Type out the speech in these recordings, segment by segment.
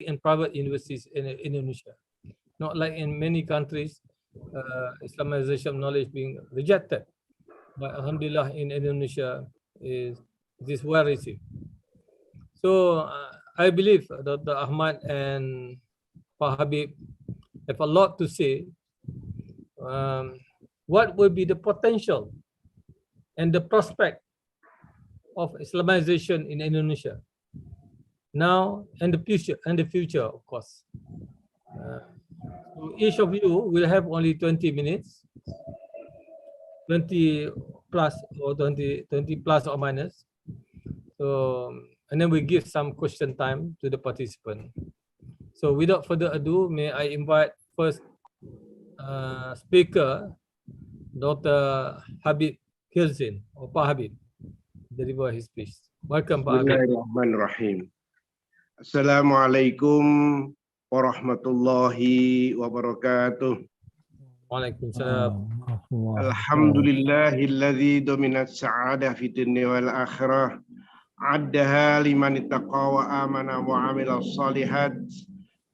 and private universities in Indonesia. Not like in many countries, Islamization of knowledge being rejected. But Alhamdulillah, in Indonesia, this well received. So I believe Dr. Ahmad and Pak Habib have a lot to say. What will be the potential and the prospect of Islamization in Indonesia now and the future, of course. So each of you will have only 20 minutes, 20 plus or 20 plus or minus. So, and then we give some question time to the participant. So without further ado, may I invite first speaker, Dr. Habib Chirzin, or Pak Habib, deliver his speech. Welcome, Pak Habib. Bismillahirrahmanirrahim. Assalamualaikum warahmatullahi wabarakatuh. Waalaikumsalam. Alhamdulillahilladzi dominat sa'adah fid dunya wal akhirah. Addaha liman ittaqa wa amana wa amila salihat.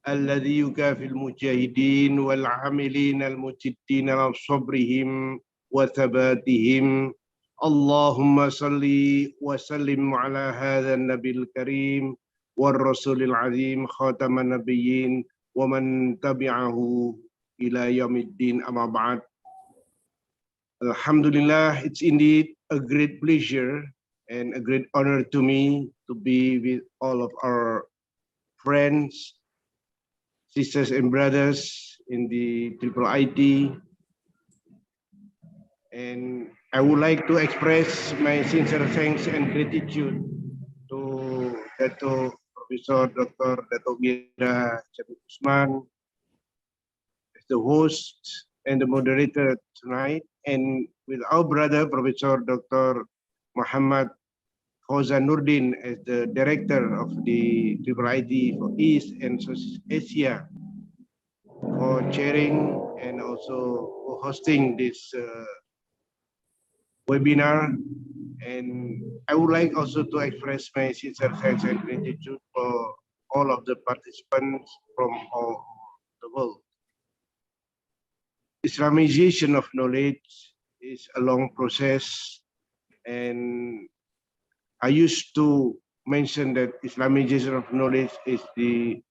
Alladzi yukafil mujahidin wal amilin al mujiddin al sabrihim wa thabatihim. Allahumma salli wa sallim ala hadha an-nabil karim wal rasulil azim khataman nabiyyin wa man tabi'ahu ila yaumiddin amma ba'd. Alhamdulillah, it's indeed a great pleasure and a great honor to me to be with all of our friends, sisters and brothers in the IIIT. And I would like to express my sincere thanks and gratitude to Dato, Professor Dr. Dato Wira, Jamil Osman, as the host and the moderator tonight, and with our brother, Professor Dr. Muhammad Fauzan Nurdin, as the director of the IIIT for East and ESEA, for chairing and also for hosting this webinar. And I would like also to express my sincere thanks and gratitude for all of the participants from all the world. Islamization of knowledge is a long process, and I used to mention that Islamization of knowledge is the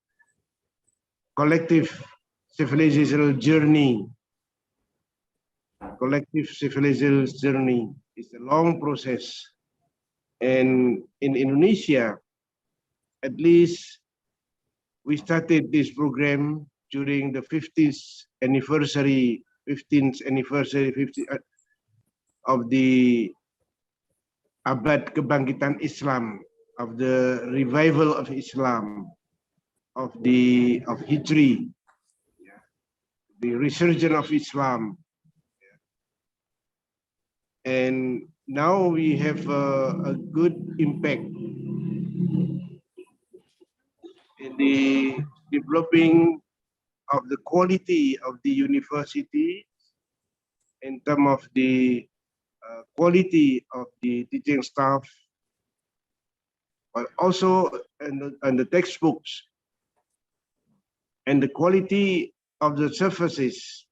collective civilizational journey. Collective civilizational journey is a long process, and in Indonesia, at least we started this program during the 15th anniversary of the Abad Kebangkitan Islam, of the revival of Islam, of Hijri, the resurgence of Islam. And now we have a good impact in the developing of the quality of the university in terms of the quality of the teaching staff, but also in the textbooks and the quality of the services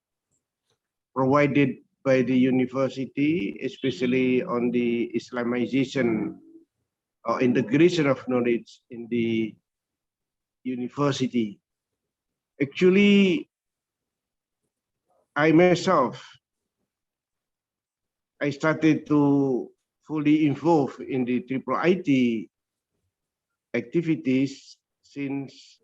provided by the university, especially on the Islamization or integration of knowledge in the university. Actually, I myself, I started to fully involve in the IIIT activities since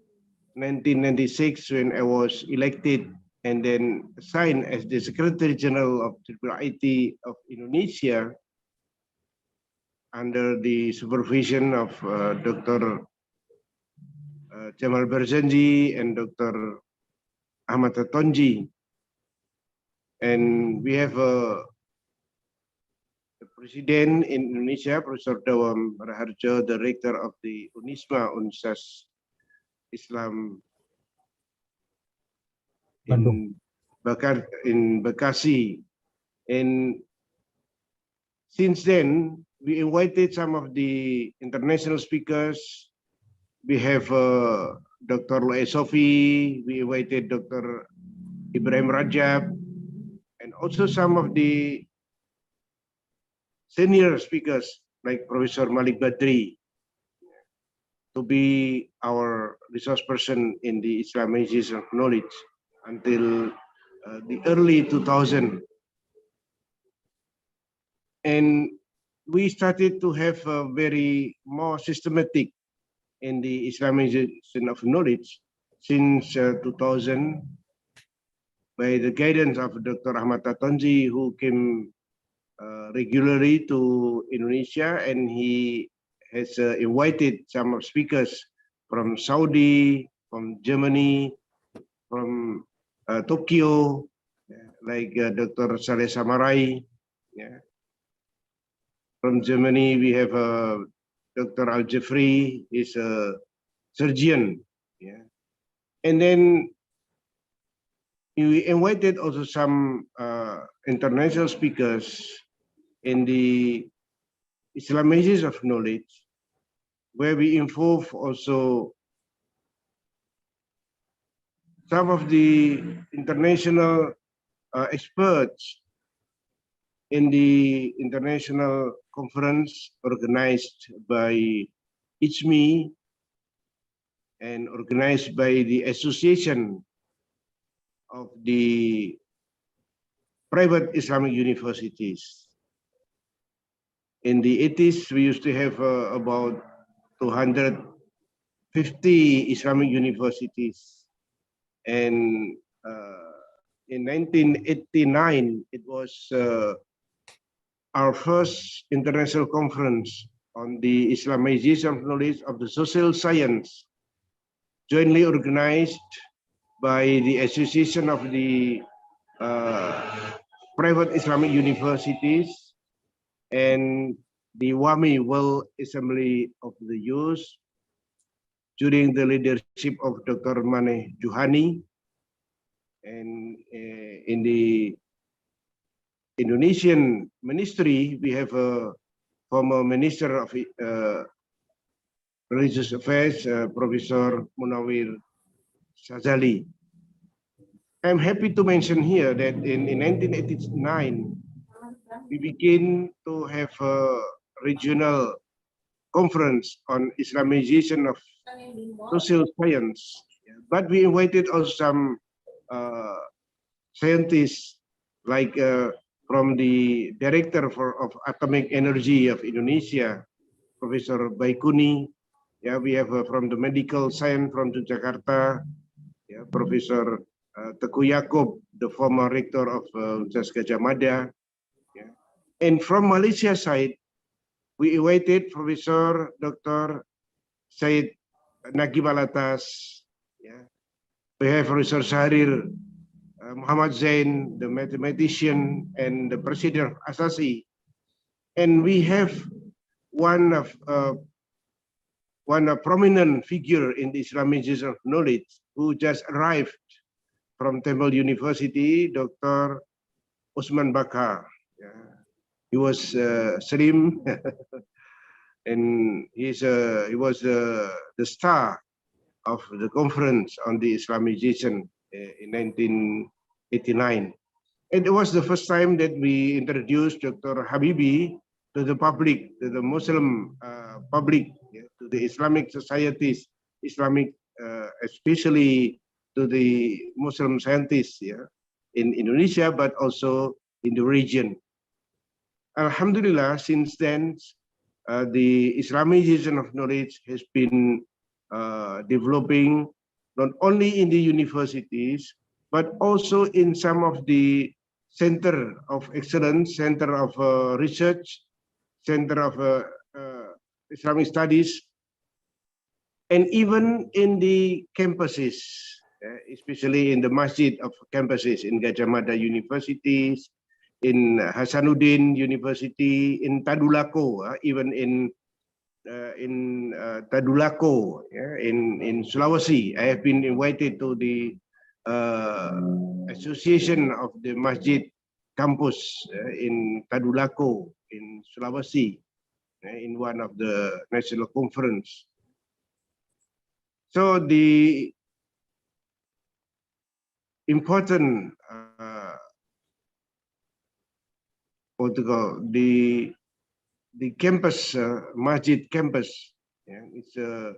1996 when I was elected and then assigned as the Secretary General of IIIT of Indonesia under the supervision of Dr. Jamal Berjanji and Dr. Ahmad Tatonji. And we have the President in Indonesia, Professor Dawam Raharjo, Director of the UNISMA, Universitas Islam in Bekasi. And since then, we invited some of the international speakers. We have Dr. Loe Sofi, we invited Dr. Ibrahim Rajab, and also some of the senior speakers like Professor Malik Badri to be our resource person in the Islamization of knowledge until the early 2000. And we started to have a very more systematic in the Islamization of knowledge since 2000 by the guidance of Dr. Ahmad Tatonji, who came regularly to Indonesia, and he has invited some of speakers from Saudi, from Germany, from Tokyo, like Dr. Saleh Samarai. Yeah. From Germany, we have Dr. Al-Jafri, is a surgeon. Yeah. And then we invited also some international speakers in the Islamization of knowledge, where we involve also some of the international experts in the international conference organized by IIIT and organized by the Association of the Private Islamic Universities. In the 80s, we used to have about 250 Islamic universities. And in 1989, it was our first international conference on the Islamization of knowledge of the social science, jointly organized by the Association of the Private Islamic Universities and the WAMI, World Assembly of the Youth, during the leadership of Dr. Maneh Juhani. And in the Indonesian ministry, we have a former Minister of Religious Affairs, Professor Munawir Shazali. I'm happy to mention here that in 1989, we begin to have a regional conference on Islamization of social science. But we invited also some scientists like from the director of atomic energy of Indonesia, Professor Baikuni. Yeah, we have from the medical science from Jakarta, yeah, Professor Teguh Yaakob, the former rector of Universitas Gadjah Mada. Yeah. And from Malaysia side, we invited Professor Dr. Said Nagib Alatas. Yeah. We have Professor Syahrir Muhammad Zain, the mathematician and the president of Asasi. And we have one prominent figure in the Islamization of knowledge who just arrived from Temple University, Dr. Osman Bakar. Yeah. He was slim, and he was the star of the conference on the Islamization in 1989. And it was the first time that we introduced Dr. Habibi to the public, to the Muslim public, yeah, to the Islamic societies, especially to the Muslim scientists, yeah, in Indonesia, but also in the region. Alhamdulillah, since then, the Islamization of knowledge has been developing not only in the universities, but also in some of the center of excellence, center of research, center of Islamic studies, and even in the campuses, especially in the masjid of campuses in Gadjah Mada universities, in Hasanuddin University, in Tadulako, even in Tadulako, yeah, in Sulawesi. I have been invited to the association of the masjid campus in Tadulako in Sulawesi in one of the national conference. So the important what to call the campus, masjid campus, yeah, it's a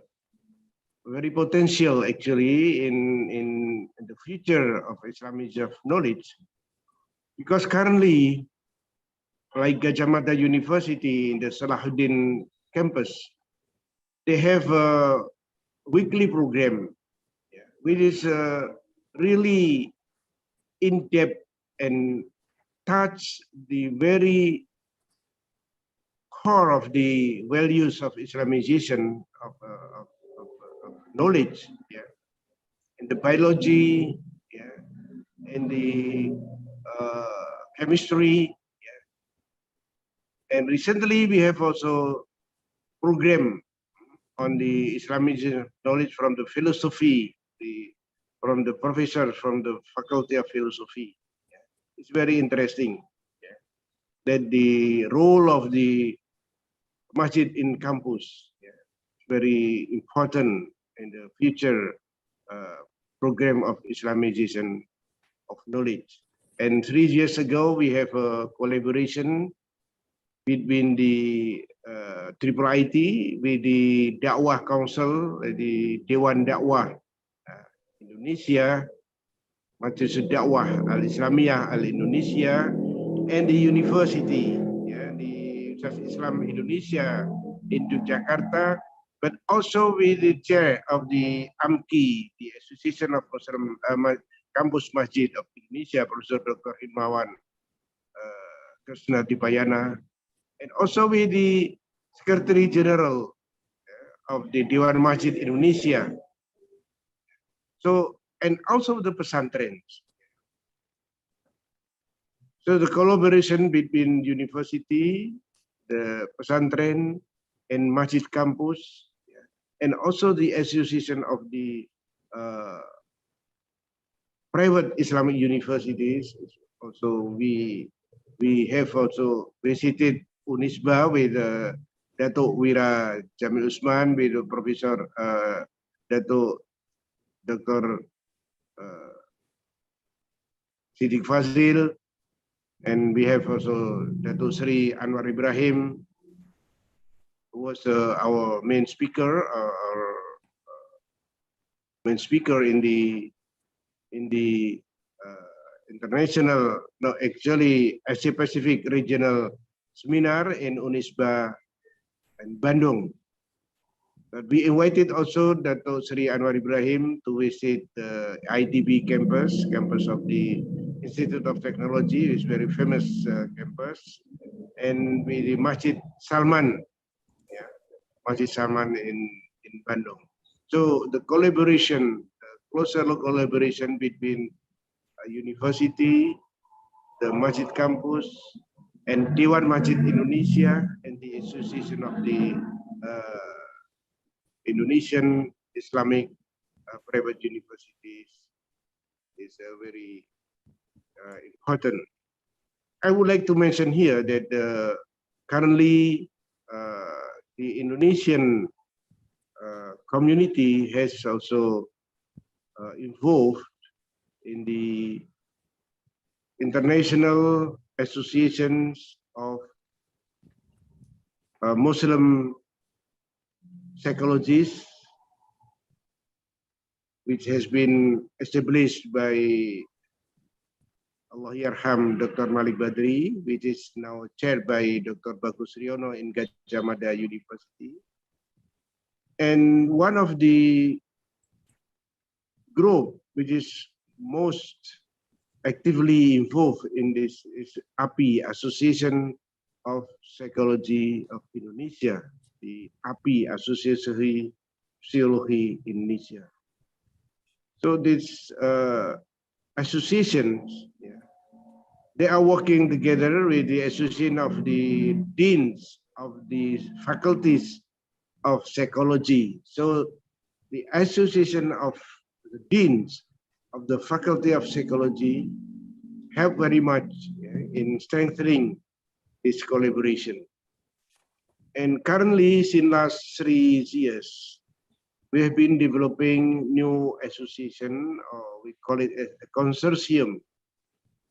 very potential actually in the future of Islamization of knowledge, because currently, like Gajah Mada University in the Salahuddin campus, they have a weekly program, yeah, which is really in depth and touch the very core of the values of Islamization of knowledge, yeah, in the biology, yeah, in the chemistry, yeah. And recently we have also program on the Islamic knowledge from the philosophy, from the professors from the Faculty of Philosophy. Yeah. It's very interesting, yeah, that the role of the masjid in campus, yeah, very important in the future program of Islamization of knowledge. And 3 years ago, we have a collaboration between the IIIT with the Dakwah Council, the Dewan Dakwah Indonesia, Majelis Dakwah Al-Islamiyah Al-Indonesia, and the university, yeah, the Universitas Islam Indonesia in Jakarta, but also with the chair of the AMKI, the Association of Muslim Kampus Masjid of Indonesia, Professor Dr. Himawan Krishna Dipayana, and also with the Secretary General of the Dewan Masjid Indonesia. So, and also the pesantrens. So the collaboration between university, the pesantren, and masjid campus, yeah, and also the association of the private Islamic universities. Also, we have also visited Unisba with Dato Wira Jamil Osman, with Professor Dato Dr. Siddiq Fazil, and we have also Dato Sri Anwar Ibrahim, who was our main speaker, in the international, no, actually Asia Pacific regional seminar in Unisba and Bandung. But we invited also Dato Sri Anwar Ibrahim to visit the IDB campus of the Institute of Technology, is very famous campus, and with the Masjid Salman, yeah, Masjid Salman in Bandung. So the collaboration, closer collaboration between university, the Masjid campus, and Dewan Masjid Indonesia, and the Association of the Indonesian Islamic private universities is very important. I would like to mention here that currently the Indonesian community has also involved in the international associations of Muslim psychologists, which has been established by Allah Yarham Dr. Malik Badri, which is now chaired by Dr. Bagus Riono in Gajah Mada University. And one of the group which is most actively involved in this is API, Association of Psychology of Indonesia, the API, Associasi Psikologi Indonesia. So these associations, yeah, they are working together with the Association of the Deans of the Faculties of Psychology. So the Association of the Deans of the Faculty of Psychology help very much, yeah, in strengthening this collaboration. And currently, since last 3 years, we have been developing new association, or we call it a consortium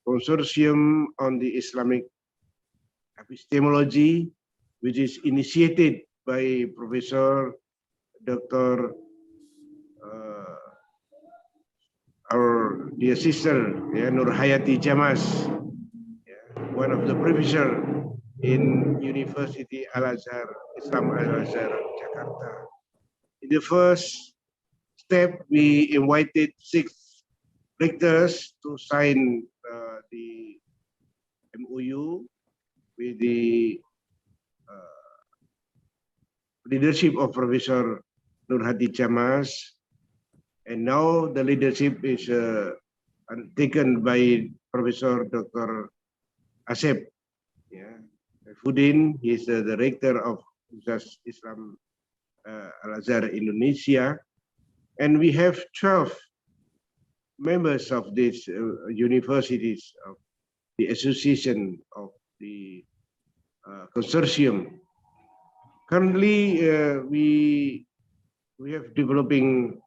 on the Islamic epistemology, which is initiated by Professor Dr. Our dear sister, Nur Hayati Jamas, one of the professor in University Al-Azhar, Islam Al-Azhar, Jakarta. In the first step, we invited 6 rectors to sign the MOU with the leadership of Professor Nur Hayati Jamas. And now the leadership is taken by Professor Dr. Asep. Husin, he is the rector of Islam Al-Azhar Indonesia. And we have 12 members of these universities, of the association of the consortium. Currently, we have been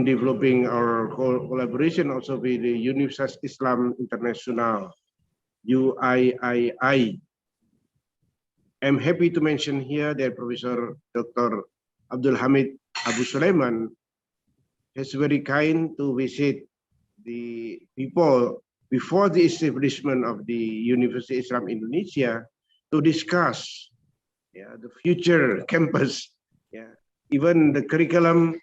developing our collaboration also with the Universitas Islam International, UIII. I'm happy to mention here that Professor Dr. Abdul Hamid Abu Sulaiman has very kind to visit the people before the establishment of the University Islam Indonesia to discuss the future campus, even the curriculum,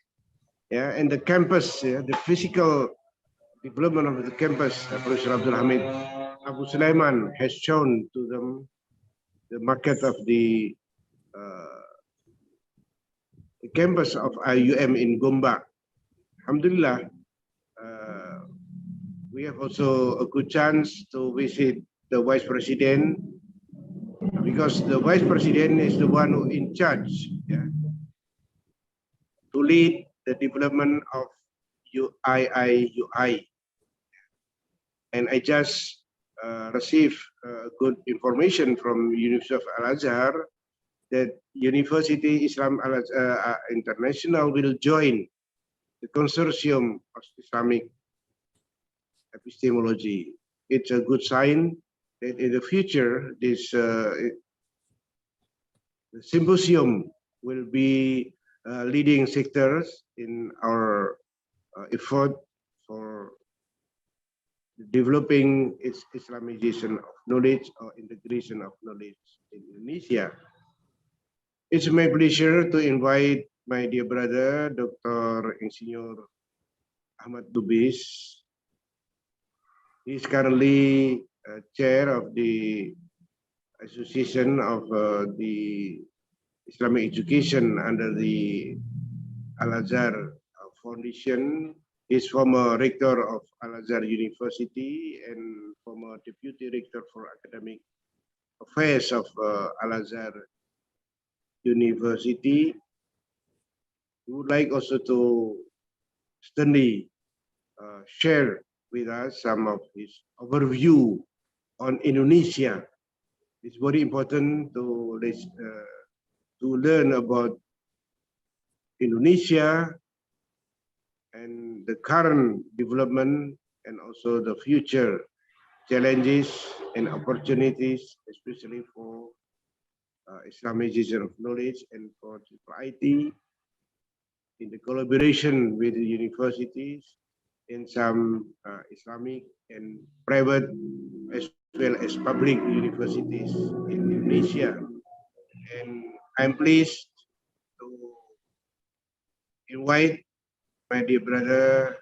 and the campus, the physical development of the campus. Professor Abdul Hamid Abu Sulaiman has shown to them the market of the campus of IUM in Gombak. Alhamdulillah, we have also a good chance to visit the Vice President, because the Vice President is the one who in charge to lead the development of UII. And I just received good information from University of Al-Azhar that University Islam International will join the consortium of Islamic epistemology. It's a good sign that in the future this symposium will be leading sectors in our effort for developing its Islamization of knowledge or integration of knowledge in Indonesia. It's my pleasure to invite my dear brother, Dr. Insinyur Ahmad Lubis. He is currently chair of the Association of the Islamic Education under the Al-Azhar Foundation. He is former rector of Al-Azhar University and former deputy rector for academic affairs of Al-Azhar University. We would like also to sternly share with us some of his overview on Indonesia. It's very important to learn about Indonesia and the current development and also the future challenges and opportunities, especially for Islamization of knowledge and for IIT in the collaboration with the universities and some Islamic and private as well as public universities in Indonesia. And I'm pleased to invite my dear brother,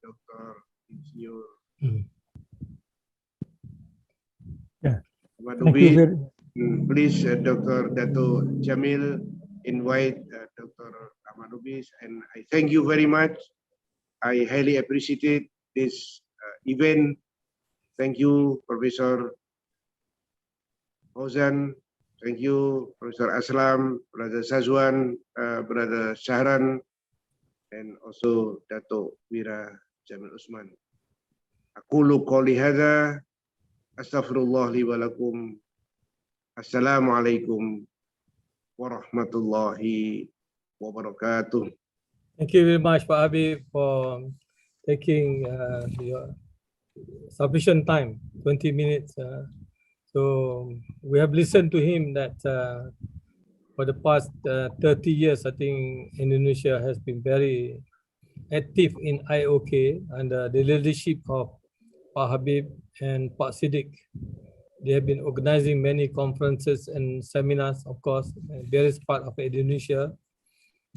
Dr. Insinyur Ahmad Lubis. Please, Dr. Dato Jamil, invite Dr. Ahmad Lubis, and I thank you very much. I highly appreciate this event. Thank you, Professor Husin. Thank you, Professor Aslam, Brother Sazwan, Brother Shahran, and also Dato Wira Jamil Osman. Aqulu qouli hadza, astaghfirullah li wa lakum. Assalamualaikum warahmatullahi wabarakatuh. Thank you very much, Pak Habib, for taking your sufficient time, 20 minutes. So we have listened to him that for the past 30 years, I think Indonesia has been very active in IOK under the leadership of Pak Habib and Pak Siddiq. They have been organizing many conferences and seminars, of course, in various parts of Indonesia.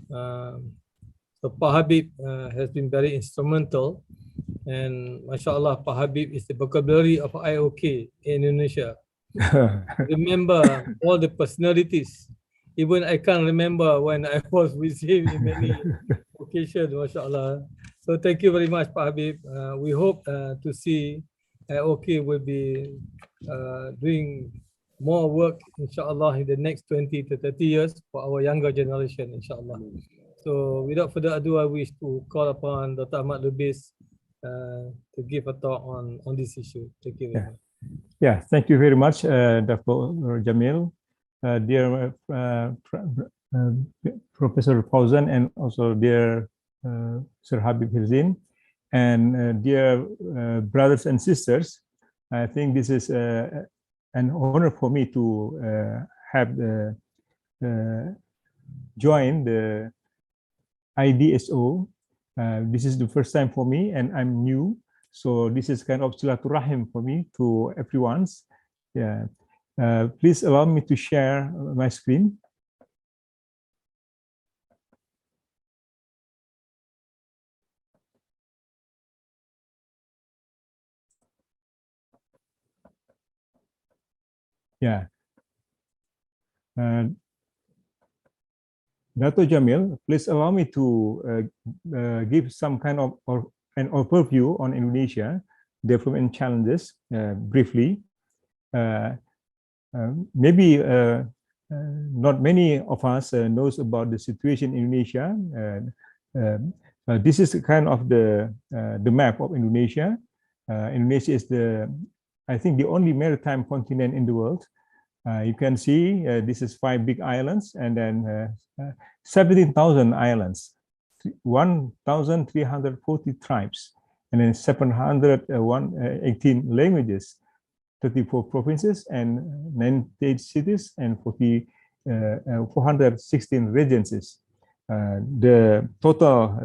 So Pak Habib has been very instrumental, and mashallah, Pak Habib is the vocabulary of IOK in Indonesia. Remember all the personalities. Even I can't remember when I was with him in many occasions, mashallah. So thank you very much, Pak Habib. We hope to see IOK will be doing more work, inshallah, in the next 20 to 30 years for our younger generation, inshallah. So without further ado, I wish to call upon Dr. Ahmad Lubis to give a talk on this issue. Thank you very much. Yeah, thank you very much, Dr. Jamil, dear Professor Fauzan, and also dear Sir Habib Chirzin, and dear brothers and sisters. I think this is an honor for me to have joined the IDSO. This is the first time for me, and I'm new. So this is kind of silaturahim for me to everyone's. Yeah. Please allow me to share my screen. Yeah. Dato Jamil, please allow me to give some kind of an overview on Indonesia, development challenges briefly. Maybe not many of us knows about the situation in Indonesia. This is kind of the map of Indonesia. Indonesia is I think the only maritime continent in the world. You can see this is 5 big islands, and then 17,000 islands, 1,340 tribes, and then 718 languages, 34 provinces, and 98 cities, and 416 regencies. The total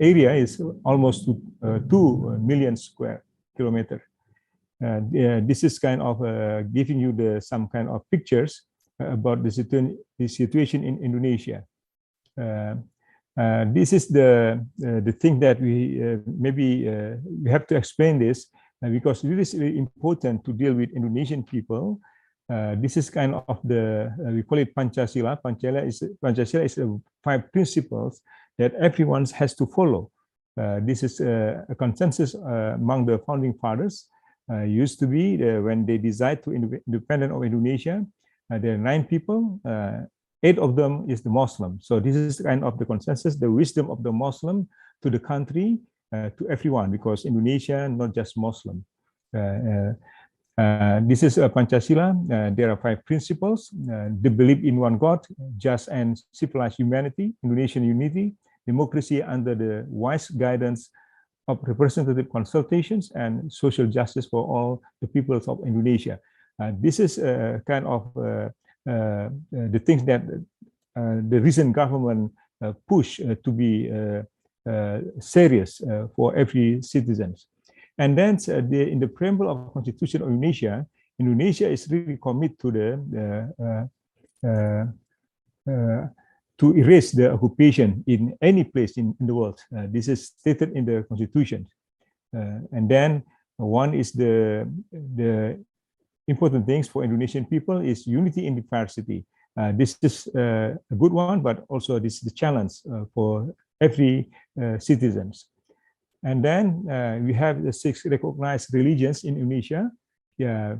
area is almost 2 million square kilometers. This is kind of giving you some kind of pictures about the situation in Indonesia. This is the thing that we maybe we have to explain this because it is really important to deal with Indonesian people. This is kind of we call it Pancasila. Pancasila is 5 principles that everyone has to follow. This is a consensus among the founding fathers. Used to be when they decide to independent of Indonesia, there are 9 people, 8 of them is the Muslim. So this is kind of the consensus, the wisdom of the Muslim to the country, to everyone, because Indonesia not just Muslim. This is Pancasila. There are 5 principles: the belief in one God, just and civilized humanity, Indonesian unity, democracy under the wise guidance of representative consultations, and social justice for all the peoples of Indonesia. This is kind of the things that the recent government push to be serious for every citizen. And then in the preamble of the Constitution of Indonesia, Indonesia is really committed to erase the occupation in any place in the world. This is stated in the Constitution. And then one is the important things for Indonesian people is unity in diversity. This is a good one, but also this is the challenge for every citizens. And then we have the 6 recognized religions in Indonesia. Yeah,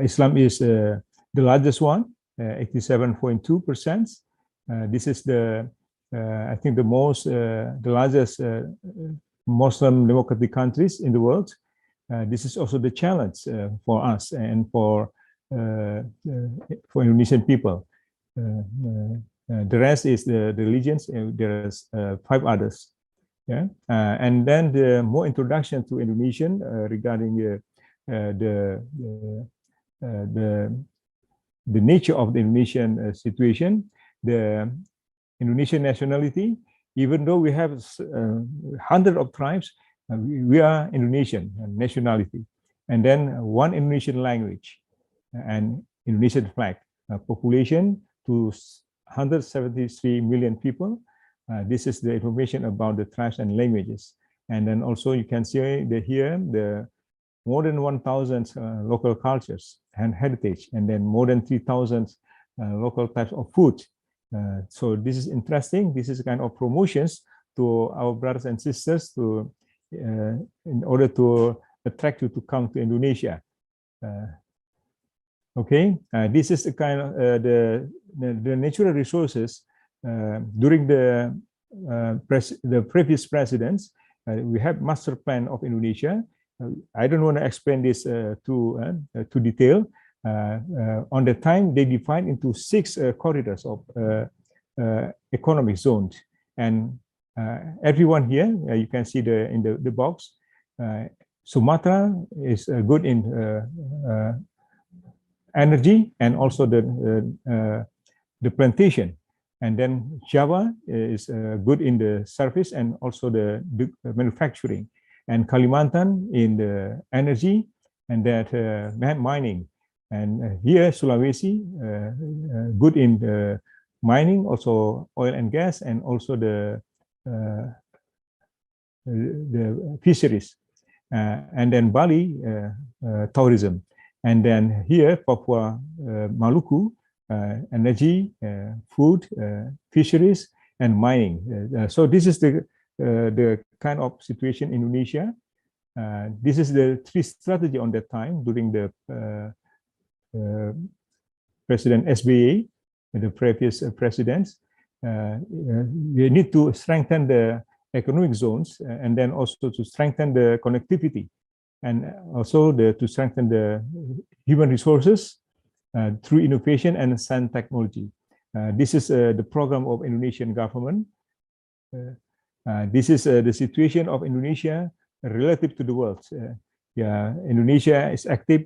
Islam is the largest one, 87.2%. This is I think the largest Muslim democratic countries in the world. This is also the challenge for us and for Indonesian people. The rest is the religions. There's 5 others. Yeah, and then the more introduction to Indonesian regarding the nature of the Indonesian situation, the Indonesian nationality. Even though we have hundreds of tribes, we are Indonesian nationality, and then one Indonesian language and Indonesian flag. Population to 173 million people. This is the information about the tribes and languages. And then also you can see here the more than 1,000 local cultures and heritage, and then more than 3,000 local types of food. So this is interesting. This is kind of promotions to our brothers and sisters to in order to attract you to come to Indonesia. Okay, this is the kind of the natural resources during the previous presidents. We have master plan of Indonesia. I don't want to explain this to detail. On the time they divided into 6 corridors of economic zones, and everyone here you can see in the box. Sumatra is good in energy and also the plantation, and then Java is good in the service and also the manufacturing, and Kalimantan in the energy and that mining, and here Sulawesi good in the mining, also oil and gas, and also the fisheries, and then Bali tourism. And then here, Papua, Maluku, energy, food, fisheries, and mining. So this is the kind of situation in Indonesia. This is the 3 strategy on that time during the President SBA, the previous presidents. We need to strengthen the economic zones, and then also to strengthen the connectivity, and also to strengthen the human resources through innovation and science technology. This is the program of Indonesian government. This is the situation of Indonesia relative to the world. Yeah, Indonesia is active,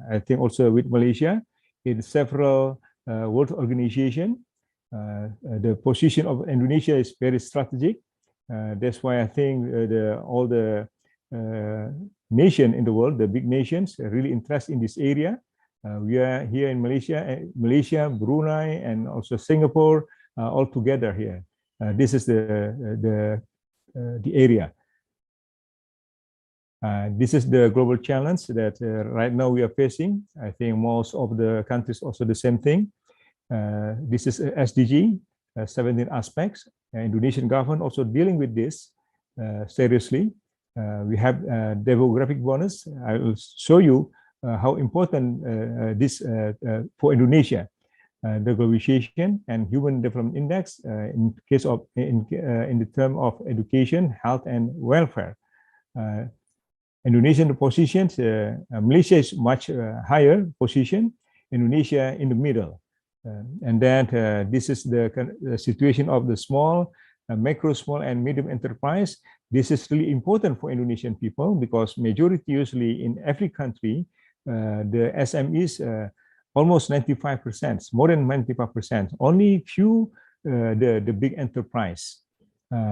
I think also with Malaysia, in several world organizations. The position of Indonesia is very strategic. That's why I think all the nation in the world, the big nations, are really interested in this area. We are here in Malaysia, Brunei, and also Singapore, all together here. This is the area. This is the global challenge that right now we are facing. I think most of the countries also the same thing. This is SDG, 17 aspects. Indonesian government also dealing with this seriously. We have demographic bonus. I will show you how important this for Indonesia. The globalization and human development index in case of in the term of education, health, and welfare. Indonesian positions, Malaysia is much higher position. Indonesia in the middle, and then this is the situation of the small, micro, small, and medium enterprise. This is really important for Indonesian people because majority usually in every country, the SMEs almost 95%, more than 95%. Only few the big enterprise.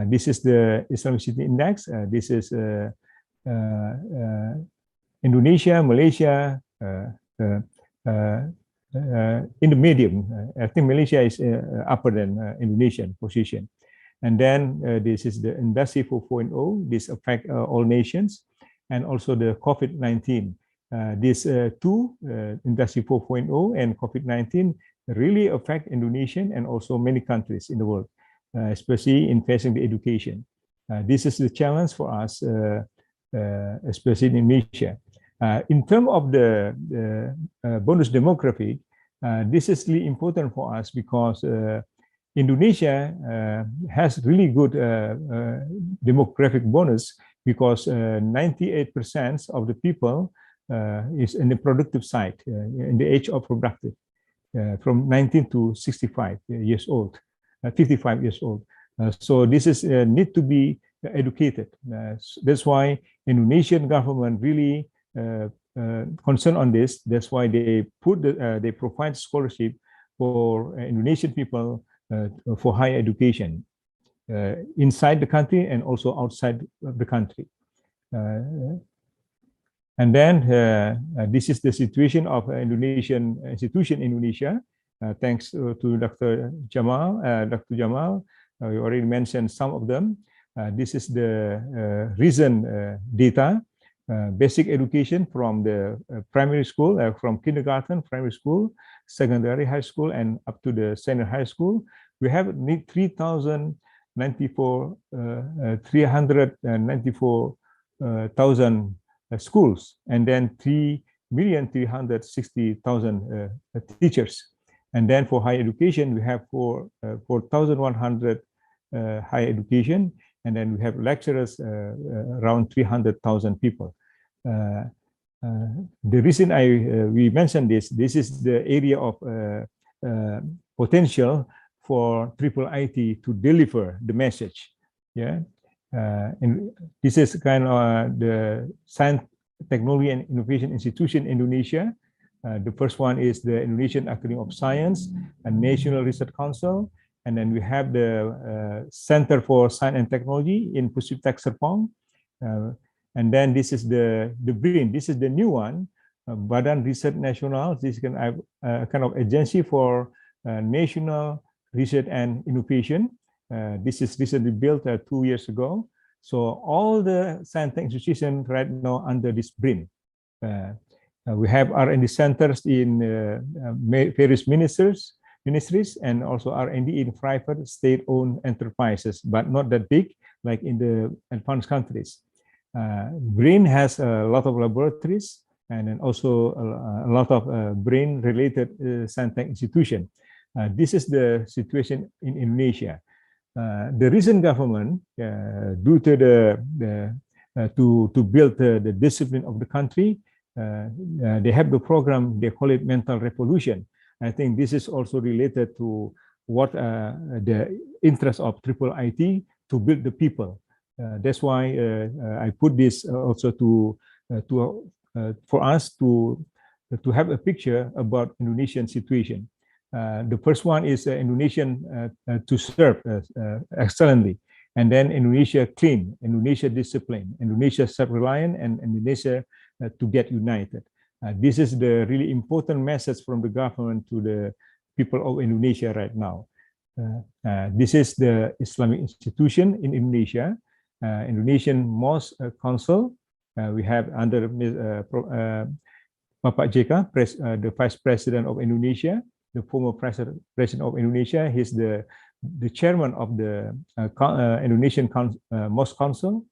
This is the Islamization index. This is Indonesia, Malaysia, in the medium. I think Malaysia is upper than Indonesian position. And then this is the Industry 4.0. This affect all nations, and also the COVID-19. These two, Industry 4.0 and COVID-19, really affect Indonesian and also many countries in the world, especially in facing the education. This is the challenge for us, especially in Indonesia. In terms of the bonus demography, this is really important for us because Indonesia has really good demographic bonus because 98% of the people is in the productive side, in the age of productive, from 19 to 65 years old. 55 years old. So this is need to be educated. That's why Indonesian government really concerned on this. That's why they they provide scholarship for Indonesian people for higher education inside the country and also outside of the country. And then this is the situation of Indonesian institution in Indonesia. Thanks to Dr. Jamal. Dr. Jamal, we already mentioned some of them. This is the recent data. Basic education from the primary school, from kindergarten, primary school, secondary high school, and up to the senior high school. We have 394,000 schools, and then 3,360,000 teachers. And then for higher education, we have 4,100 higher education, and then we have lecturers around 300,000 people. The reason we mentioned this is the area of potential for IIIT to deliver the message. Yeah, and this is kind of the Science, Technology, and Innovation Institution in Indonesia. The first one is the Indonesian Academy of Science and National Research Council. And then we have the Center for Science and Technology in Puspiptek Serpong. And then this is the BRIN. This is the new one, Badan Riset Nasional. This is kind of agency for national research and innovation. This is recently built 2 years ago. So all the scientific institutions right now under this BRIN. We have R&D centers in various ministries and also R&D in private state-owned enterprises, but not that big like in the advanced countries. BRIN has a lot of laboratories and then also a lot of BRIN-related scientific institutions. This is the situation in Indonesia. The recent government, due to to build the discipline of the country, they have the program, they call it Mental Revolution. I think this is also related to what the interest of IIIT to build the people. That's why I put this also for us to have a picture about Indonesian situation. The first one is Indonesian to serve excellently, and then Indonesia clean, Indonesia discipline, Indonesia self-reliant, and Indonesia to get united. This is the really important message from the government to the people of Indonesia right now. This is the Islamic institution in Indonesia, Indonesian Mosque Council. We have under Bapak JK, the Vice President of Indonesia, the former President of Indonesia. He's the chairman of the Indonesian Mosque Council.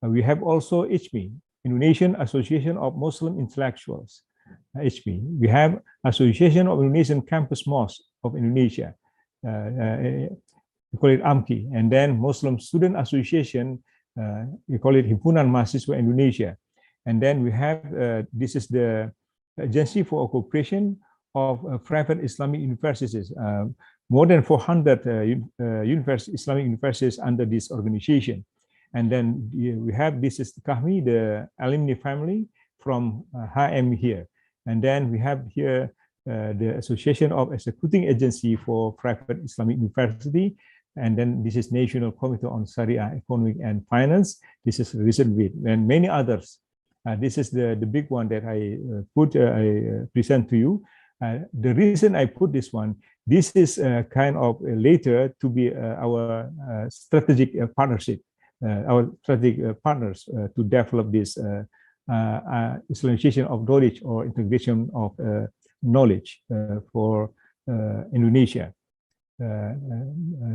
We have also IIMI, Indonesian Association of Muslim Intellectuals, IIMI. We have Association of Indonesian Campus Mosques of Indonesia. We call it AMKI. And then Muslim Student Association, we call it Himpunan Mahasiswa Indonesia. And then we have, this is the Agency for Cooperation of Private Islamic Universities. More than 400 Islamic universities under this organization. And then we have, this is Kahmi, the alumni family from HM here. And then we have here the Association of Executing Agency for Private Islamic University. And then this is National Committee on Sharia, Economic and Finance. This is recent bit, and many others. This is the big one that I present to you. The reason I put this one, this is kind of later to be our strategic partnership. Our strategic partners to develop this Islamization of knowledge or integration of knowledge for Indonesia.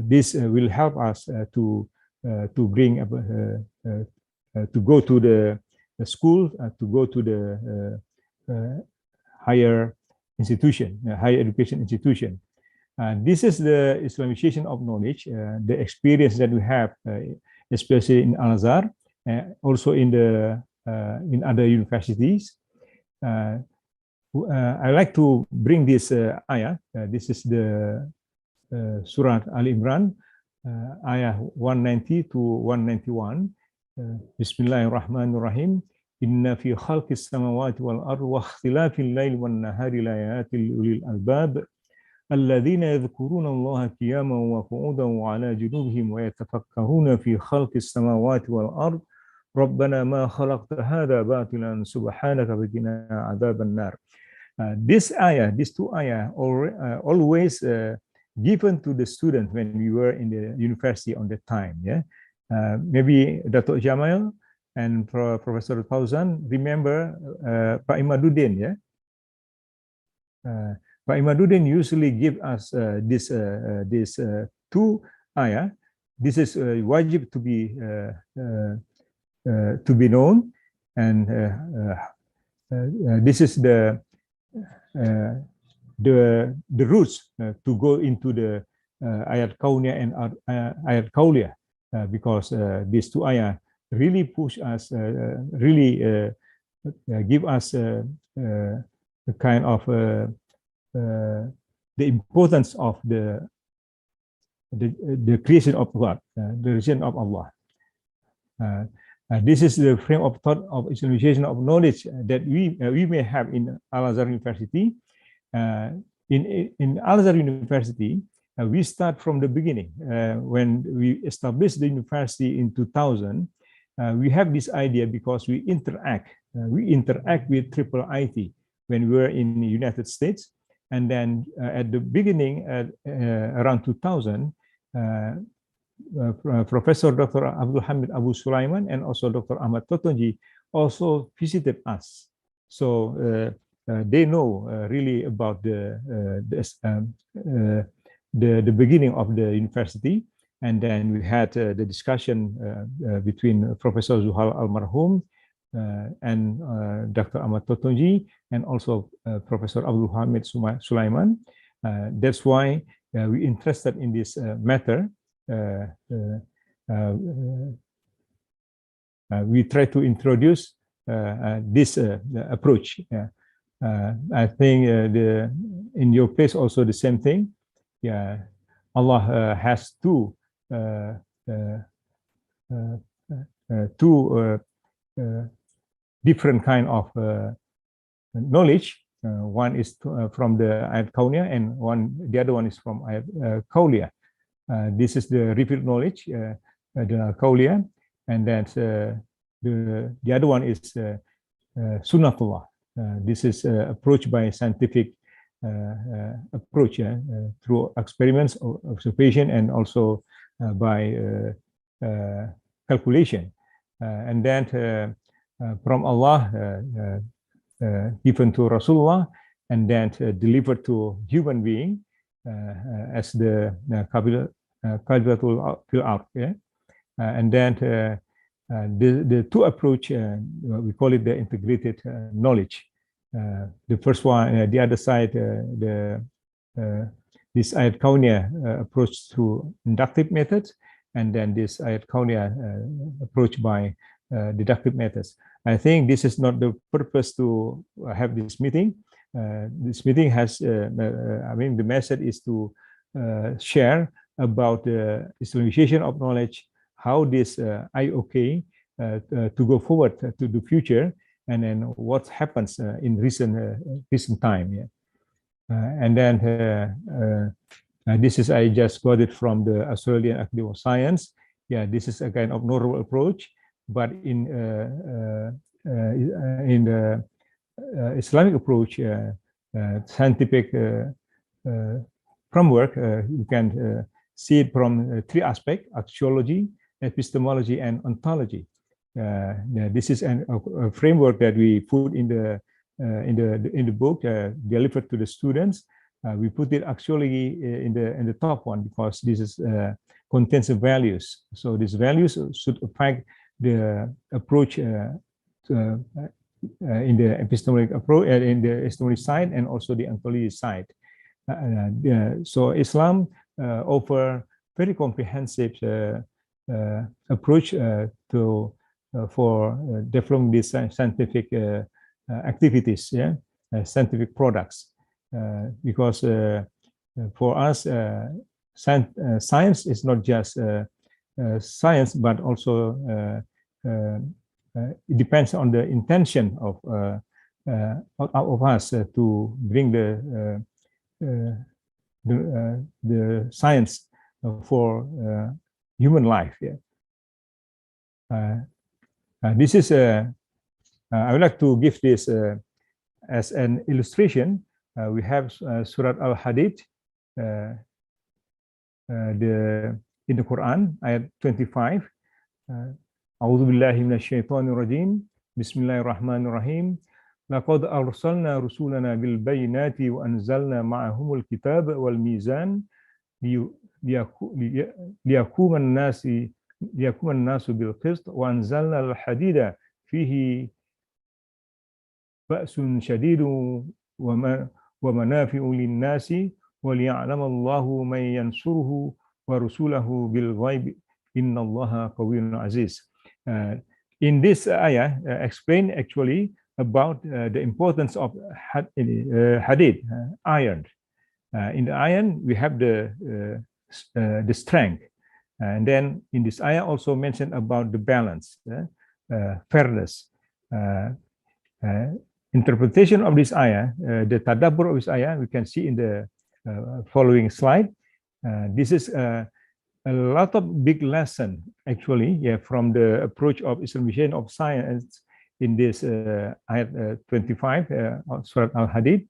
This will help us to bring to go to the school, to go to the higher institution, higher education institution. This is the Islamization of knowledge, the experience that we have. Especially in Al-Azhar, also in other universities. I like to bring this ayah. This is the Surah Al Imran, ayah 190 to 191. Bismillahirrahmanirrahim. Inna fi khalqis samawati wal ardi wa ikhtilafil layli wan nahari layatin li ulil albab. الذين يذكرون الله قياما وقعودا وعلى جنوبهم ويتفكرون في خلق السماوات والأرض ربنا ما خلقت هذا باطلا سبحانك فقنا عذاب النار. These two ayah always given to the students when we were in the university on that time. Yeah, maybe Dato Jamil and Professor Fauzan remember Pak Imaduddin. Yeah. Pak Imaduddin usually give us this two ayah. This is wajib to be known, and this is the roots to go into the ayat kauniyah and ayat kauliyah, because these two ayah really push us, really give us a kind of the importance of the creation of God, the creation of Allah. This is the frame of thought of Islamization of knowledge that we may have in Al-Azhar University. In Al-Azhar University, we start from the beginning. When we established the university in 2000, we have this idea because we interact with IIIT when we were in the United States. And then at the beginning, around 2000, Professor Dr. Abdul Hamid Abu Sulaiman and also Dr. Ahmad Totonji also visited us. So they know really about the beginning of the university. And then we had the discussion between Professor Zuhal Almarhum and Dr. Ahmad Totonji and also Professor Abdul Hamid Sulaiman. That's why we're interested in this matter. We try to introduce this approach. I think in your place also the same thing. Yeah, Allah has two different kind of knowledge. One is from the ayat kauniyah, and the other one is from ayat kauliyah. This is the revealed knowledge, the kauliyah, and then the other one is sunnatullah. This is approached by scientific approach through experiments, observation, and also by calculation. And then from Allah, given to Rasulullah, and then delivered to human being as the Qadwatul fil ard. And then the two approach, we call it the integrated knowledge. The first one, the other side, this ayat kauniyah approach through inductive methods, and then this ayat kauniyah approach by deductive methods. I think this is not the purpose to have this meeting. This meeting has, I mean, the message is to share about the Islamization of knowledge, how this IOK to go forward to the future, and then what happens in recent time. Yeah. And then this is, I just got it from the Australian Academy of Science. Yeah, this is a kind of normal approach, but in the Islamic approach, scientific framework, you can see it from three aspects: axiology, epistemology, and ontology. This is a framework that we put in the book, delivered to the students. We put it actually in the top one because this is contains the values. So these values should affect the approach in the epistemologic approach, in the epistemology side, and also the ontology side. So Islam offer very comprehensive approach for developing these scientific activities, scientific products. Because for us, science is not just science, but also it depends on the intention of us to bring the science for human life. Yeah. This is I would like to give this as an illustration. We have Surat Al-Hadid, in the Quran, ayat 25. A'udzu billahi minasyaitonir rajim. Bismillahirrahmanirrahim. Laqad arsalna rusulana bil bayyinati wa anzalna ma'ahumul kitaba wal mizan liyaquma an-nasu bil qist wa anzalna al-hadida fihi ba'sun shadidun wa manafi'u lin-nasi wa liya'lama Allahu man yansuruhu wa rusulahu bil ghaib innallaha qawiyyun aziz. In this ayah explain actually about the importance of hadid, iron. In the iron we have the strength, and then in this ayah also mentioned about the balance, fairness. Interpretation of this ayah, the tadabbur of this ayah, we can see in the following slide. This is a lot of big lesson actually, from the approach of Islamization of science in this ayat 25 Surat Al-Hadid.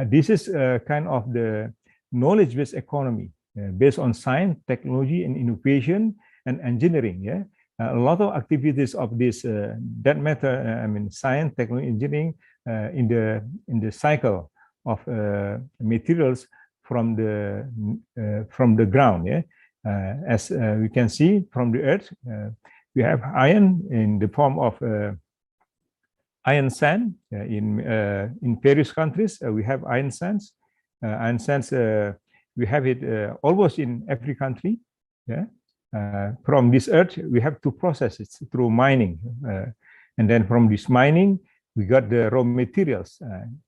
This is kind of the knowledge-based economy based on science, technology, and innovation and engineering. A lot of activities of this that matter. I mean, science, technology, engineering in the cycle of materials from the ground. As we can see from the earth, we have iron in the form of iron sand. In various countries, we have iron sands. Iron sands, we have it almost in every country. From this earth, we have to process it through mining, and then from this mining, we got the raw materials.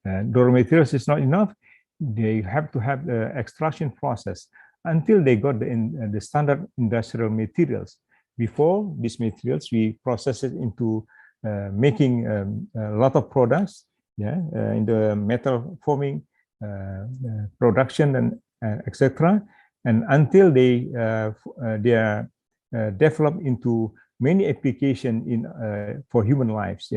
The raw materials is not enough; they have to have the extraction process until they got the standard industrial materials. Before these materials, we process it into making a lot of products, in the metal forming production and etc. And until they are developed into many applications for human lives,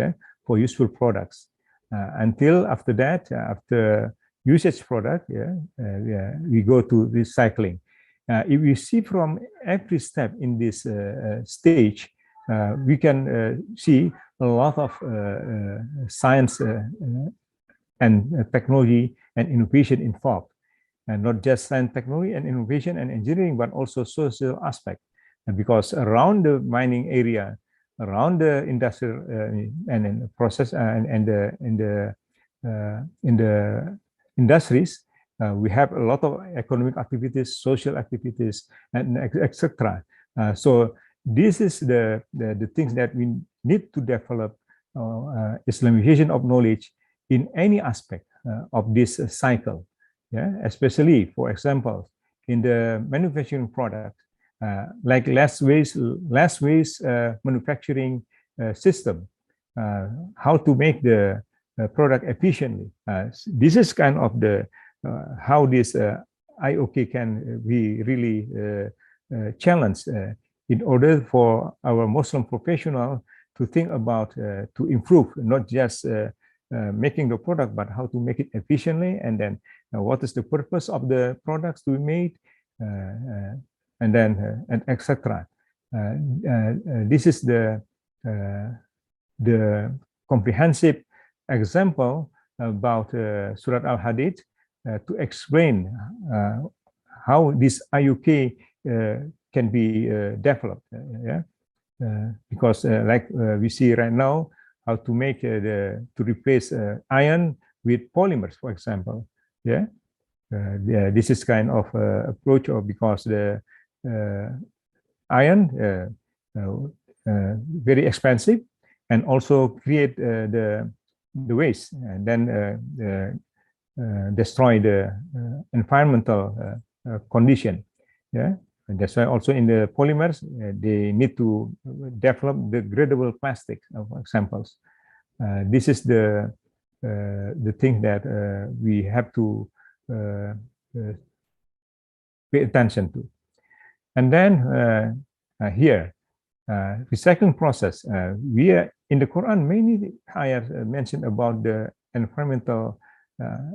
for useful products. Until after that, after usage product, we go to recycling. If we see from every step in this stage, we can see a lot of science and technology and innovation involved, and not just science, technology, and innovation and engineering, but also social aspect. And because around the mining area, around the industrial and process in the industries, we have a lot of economic activities, social activities, and etc. So this is the things that we need to develop Islamization of knowledge in any aspect of this cycle. Especially, for example, in the manufacturing product, like less waste manufacturing system, how to make the product efficiently. This is kind of the how this IOK can be really challenged in order for our Muslim professional to think about to improve, not just making the product, but how to make it efficiently, and then what is the purpose of the products to be made, and then and etc. This is the comprehensive example about Surat Al-Hadid to explain how this IUK can be developed. Because like we see right now, how to make to replace iron with polymers, for example. This is kind of approach, or because the iron very expensive, and also create the waste, and then destroy the environmental condition. Yeah, and that's why also in the polymers they need to develop the gradable plastics, for examples. This is the thing that we have to pay attention to. And then here, recycling process. We are in the Quran, many ayahs mentioned about the environmental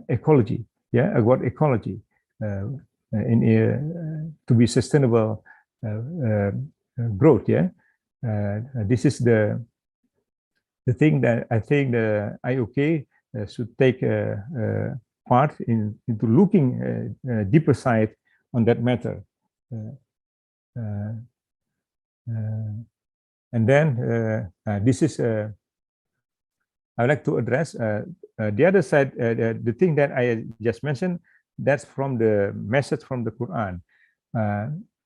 ecology. Yeah, about ecology to be sustainable growth. Yeah, this is the thing that I think the IOK should take part into looking deeper side on that matter. And then this is I would like to address the other side, the thing that I just mentioned. That's from the message from the Quran.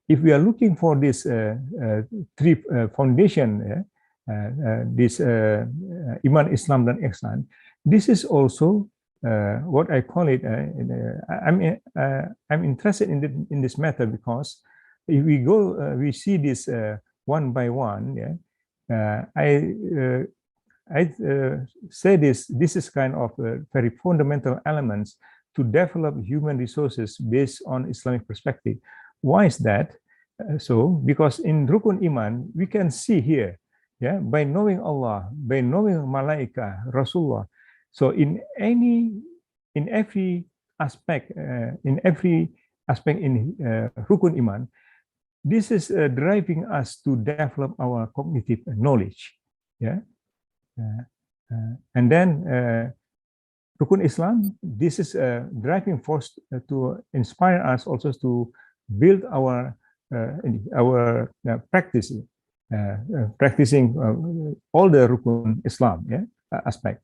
If we are looking for this three foundation, this Iman, Islam, dan Ihsan, this is also what I call it. I'm interested in this matter because if we go, we see this one by one. Yeah, I say this is kind of very fundamental elements to develop human resources based on Islamic perspective. Why is that? So because in Rukun Iman, we can see here, yeah, by knowing Allah, by knowing Malaika, Rasulullah. So in every aspect in Rukun Iman, this is driving us to develop our cognitive knowledge. Yeah. And then Rukun Islam, this is a driving force to inspire us also to build our practice, practicing all the Rukun Islam, yeah, aspect.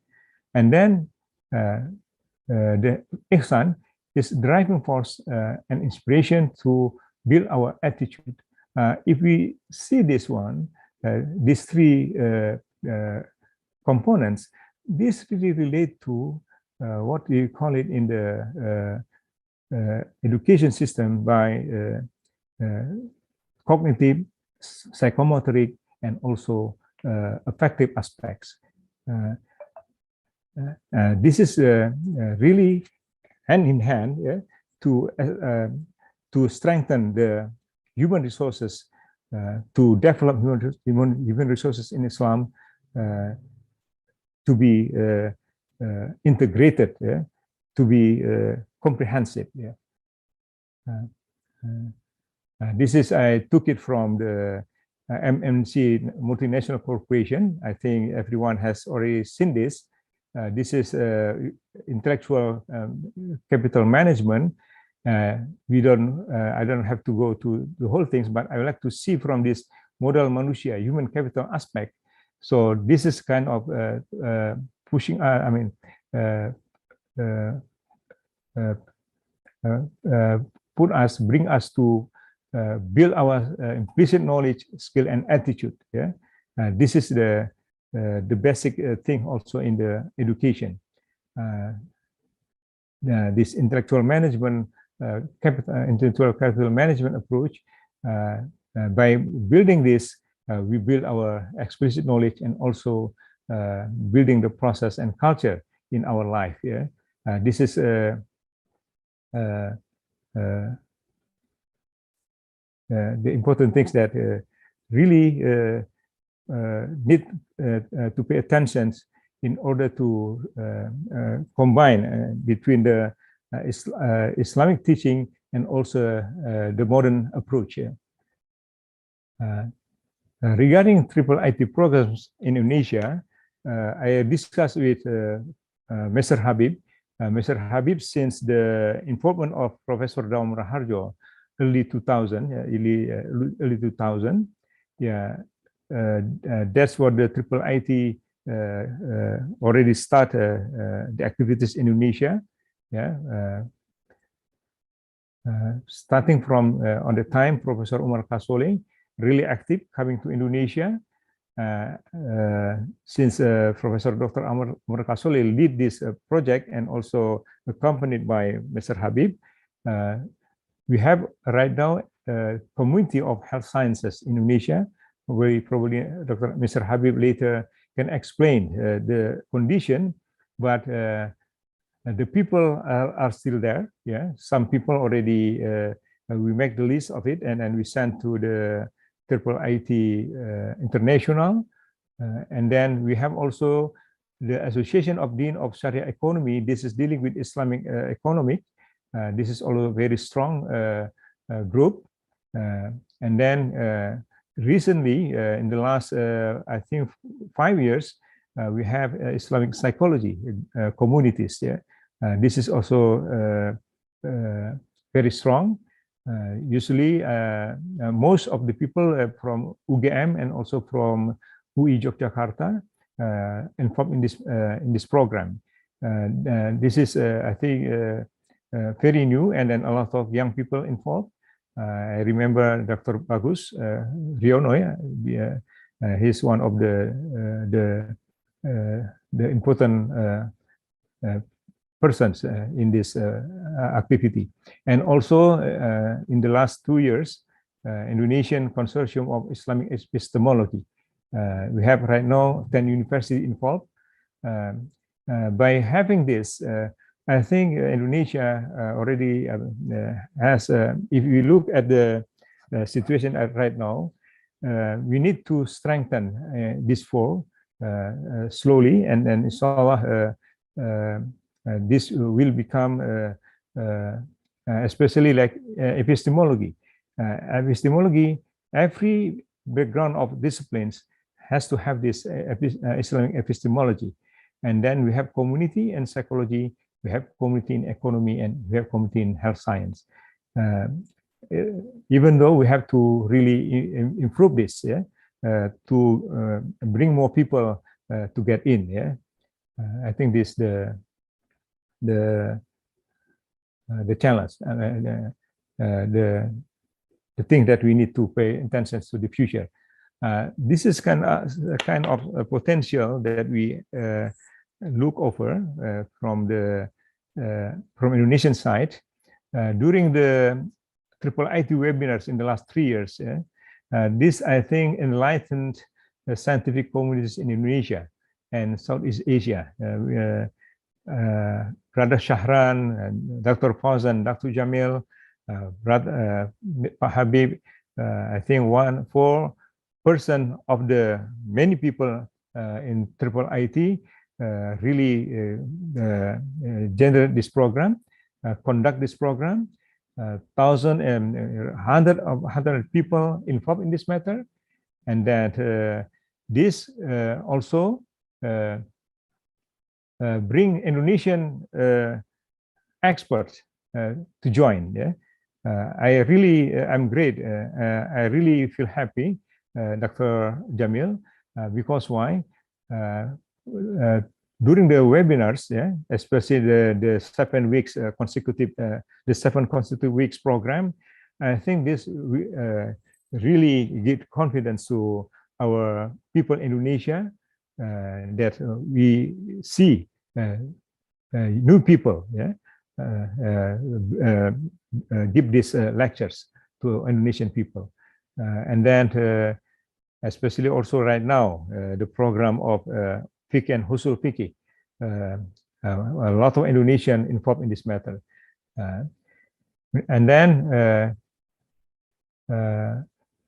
And then the Ihsan is driving force and inspiration to build our attitude. If we see this one, these three components, this really relate to what we call it in the education system by cognitive, psychomotoric, and also affective aspects. This is really hand in hand, yeah, to strengthen the human resources, to develop human resources in Islam, to be integrated, yeah, to be comprehensive. Yeah. This is, I took it from the MNC multinational corporation. I think everyone has already seen this. This is intellectual capital management. I don't have to go to the whole things, but I would like to see from this modal manusia, human capital aspect. So this is kind of pushing, bring us to build our implicit knowledge, skill, and attitude. Yeah, this is the basic thing also in the education. This intellectual management, intellectual capital management approach. By building this, we build our explicit knowledge and also building the process and culture in our life. Yeah, this is the important things that really need to pay attention in order to combine between the Islamic teaching and also the modern approach. Yeah. Regarding IIIT programs in Indonesia, I discussed with Mr. Habib. Mr. Habib, since the involvement of Professor Daum Raharjo, early 2000, early 2000, yeah, that's what the IIIT already started the activities in Indonesia. Yeah, starting from on the time Professor Umar Kasole really active coming to Indonesia. Since Professor Dr. Umar Kasole lead this project and also accompanied by Mr. Habib, we have right now community of health sciences in Indonesia, where probably Mr. Habib later can explain the condition, but the people are still there. Yeah, some people already, we make the list of it, and we send to the IIIT International. And then we have also the Association of Dean of Sharia Economy. This is dealing with Islamic economic. This is also a very strong group. And then recently, in the last, I think, 5 years, we have Islamic psychology communities. Yeah, this is also very strong. Usually, most of the people from UGM and also from UI Yogyakarta involved in this program. This is, I think, very new, and then a lot of young people involved. I remember Dr. Bagus Riono. Yeah, he's one of the important persons in this activity. And also in the last 2 years, Indonesian Consortium of Islamic Epistemology. We have right now 10 universities involved. By having this, I think Indonesia already has, if we look at the situation right now, we need to strengthen this four slowly, and then inshallah, this will become, especially like epistemology. Epistemology, every background of disciplines has to have this Islamic epistemology. And then we have community and psychology, we have community in economy, and we have community in health science. Even though we have to really improve this, yeah, to bring more people to get in. Yeah, I think this the challenge, the thing that we need to pay attention to the future. This is kind of a potential that we look over from Indonesian side during the IIIT webinars in the last 3 years. Yeah? This, I think, enlightened the scientific communities in Indonesia and Southeast Asia. Brother Shahran, Dr. Fauzan, Dr. Jamil, Brother Habib, I think 4% of the many people in IIIT really generate this program, conduct this program. 100 people involved in this matter, and that this also bring Indonesian experts to join. Yeah, I'm great. I really feel happy, Dr. Jamil, because why? During the webinars, yeah, especially the 7 weeks consecutive, the 7 consecutive weeks program, I think this really give confidence to our people in Indonesia that we see new people, yeah, give these lectures to Indonesian people, and then especially also right now the program of Fiqh and Husul Fiqh, a lot of Indonesian involved in this matter, and then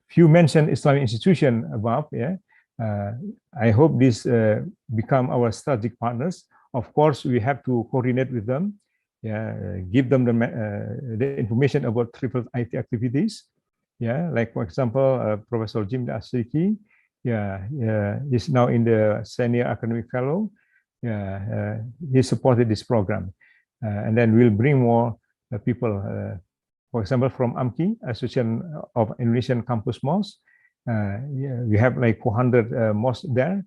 few mentioned Islamic institution above. Yeah, I hope this become our strategic partners. Of course, we have to coordinate with them. Yeah, give them the information about IIIT activities. Yeah, like for example, Professor Jim Asriki. Yeah, he's now in the senior academic fellow. Yeah, he supported this program, and then we'll bring more people. For example, from AMKI, Association of Indonesian Campus Mosques. Yeah, we have like 400 mosques there.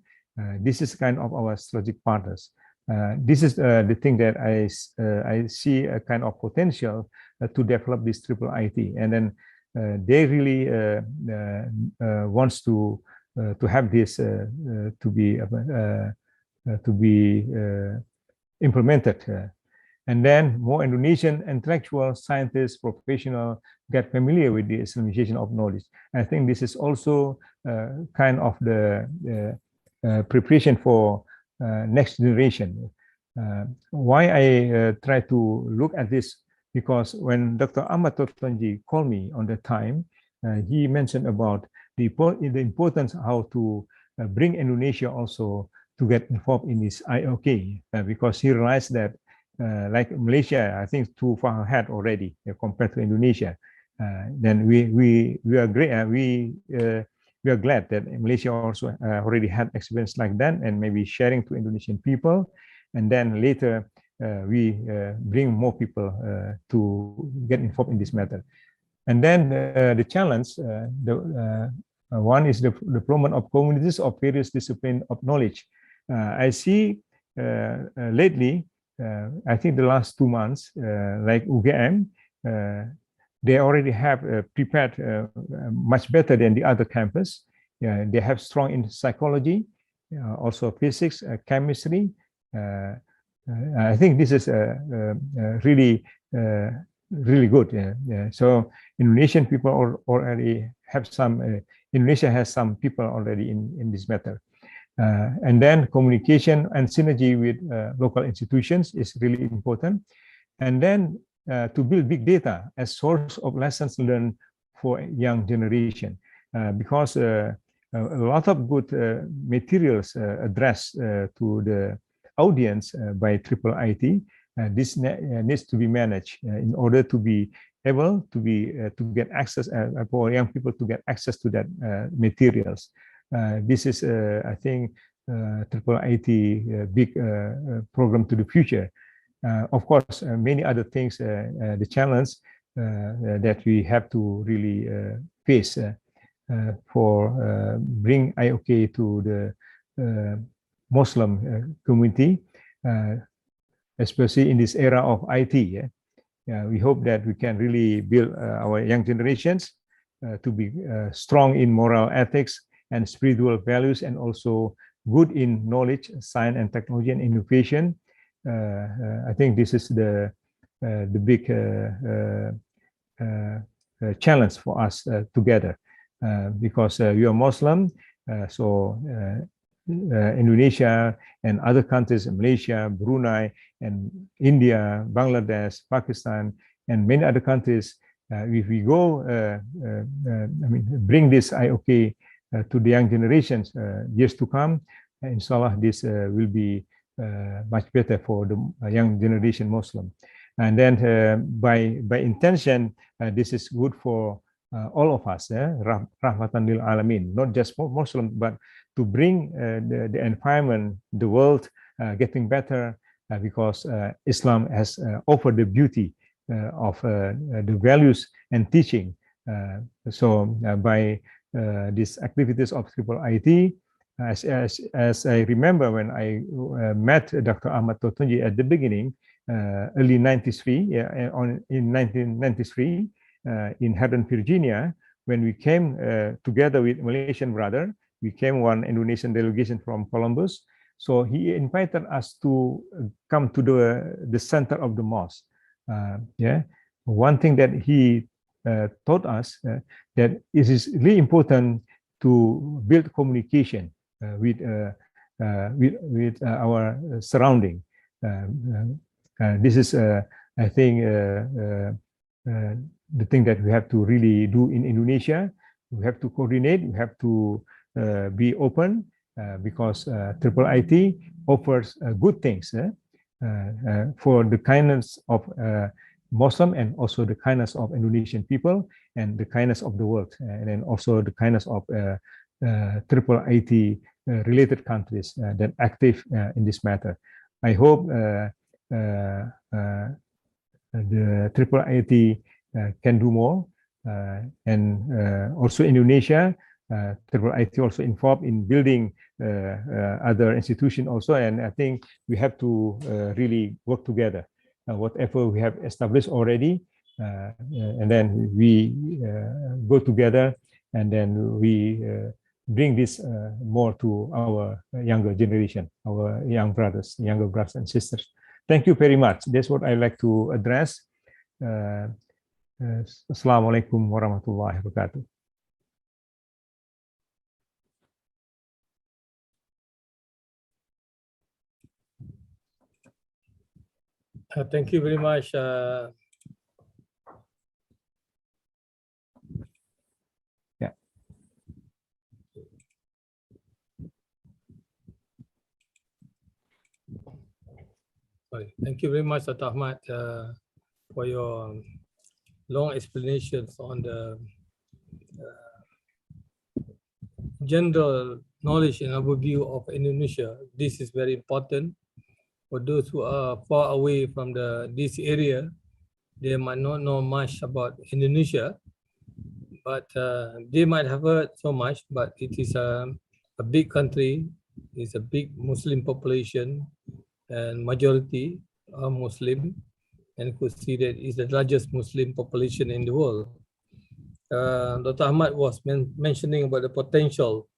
This is kind of our strategic partners. This is the thing that I see a kind of potential to develop this IIIT, and then they really wants to have this to be implemented. And then more Indonesian intellectuals, scientists, professionals get familiar with the Islamization of knowledge. I think this is also kind of the preparation for next generation. Why I try to look at this, because when Dr. Ahmad called me on the time, he mentioned about the importance how to bring Indonesia also to get involved in this IOK, because he realized that like Malaysia, I think too far ahead already compared to Indonesia. Then we are great. We are glad that Malaysia also already had experience like that, and maybe sharing to Indonesian people, and then later we bring more people to get involved in this matter. And then the challenge, one is the development of communities of various disciplines of knowledge. I see lately, I think the last 2 months, like UGM, they already have prepared much better than the other campus. They have strong in psychology, also physics, chemistry. I think this is really good. So Indonesian people already have some. Indonesia has some people already in this matter. And then communication and synergy with local institutions is really important. And then to build big data as source of lessons learned for young generation, because a lot of good materials addressed to the audience by IIIT, this needs to be managed in order to be able to get access for young people to get access to that materials. This is, I think, IIIT big program to the future. Of course, many other things, the challenge that we have to really face for bring IOK to the Muslim community, especially in this era of IT. We hope that we can really build our young generations to be strong in moral ethics and spiritual values, and also good in knowledge, science, and technology and innovation. I think this is the big challenge for us together, because we are Muslim, so Indonesia and other countries, Malaysia, Brunei, and India, Bangladesh, Pakistan, and many other countries, if we go, bring this IOK to the young generations years to come, inshallah, this will be much better for the young generation Muslim. And then by intention, this is good for all of us, rahmatan lil alamin, not just Muslim, but to bring the environment, the world getting better, because Islam has offered the beauty of the values and teaching. So by these activities of IIIT, as I remember when I met Dr. Ahmad at the beginning, early 93, in 1993, in Haddon, Virginia, when we came together with Malaysian brother, we came one Indonesian delegation from Columbus. So he invited us to come to the center of the mosque. One thing that he taught us that it is really important to build communication with our surrounding. This is, I think, the thing that we have to really do in Indonesia. We have to coordinate. We have to be open, because IIIT offers good things for the kindness of Muslim, and also the kindness of Indonesian people, and the kindness of the world, and then also the kindness of IIIT related countries that active in this matter. I hope the IIIT can do more, and also Indonesia, IIIT also involved in building other institutions also, and I think we have to really work together. Whatever we have established already, and then we go together, and then we bring this more to our younger generation, our younger brothers and sisters. thank you very much. That's what I like to address. Assalamualaikum warahmatullahi wabarakatuh. Thank you very much. Thank you very much, Dato Ahmad, for your long explanations on the general knowledge and overview of Indonesia. This is very important for those who are far away from this area. They might not know much about Indonesia, but they might have heard so much. But it is a big country. It's a big Muslim population, and majority are Muslim, and could see that it's the largest Muslim population in the world. Dr. Ahmad was mentioning about the potential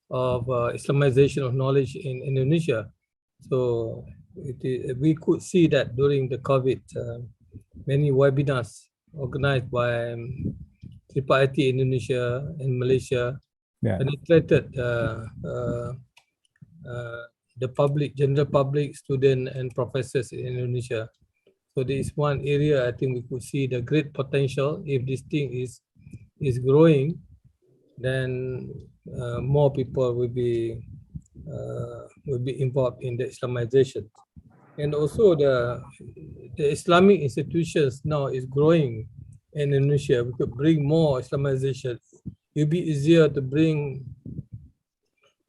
of Islamization of knowledge in Indonesia. So we could see that during the COVID, many webinars organized by IIIT Indonesia and Malaysia penetrated the public, general public, student and professors in Indonesia. So there is one area I think we could see the great potential. If this thing is growing, then more people will be involved in the Islamization. And also the Islamic institutions now is growing in Indonesia. We could bring more Islamization. It will be easier to bring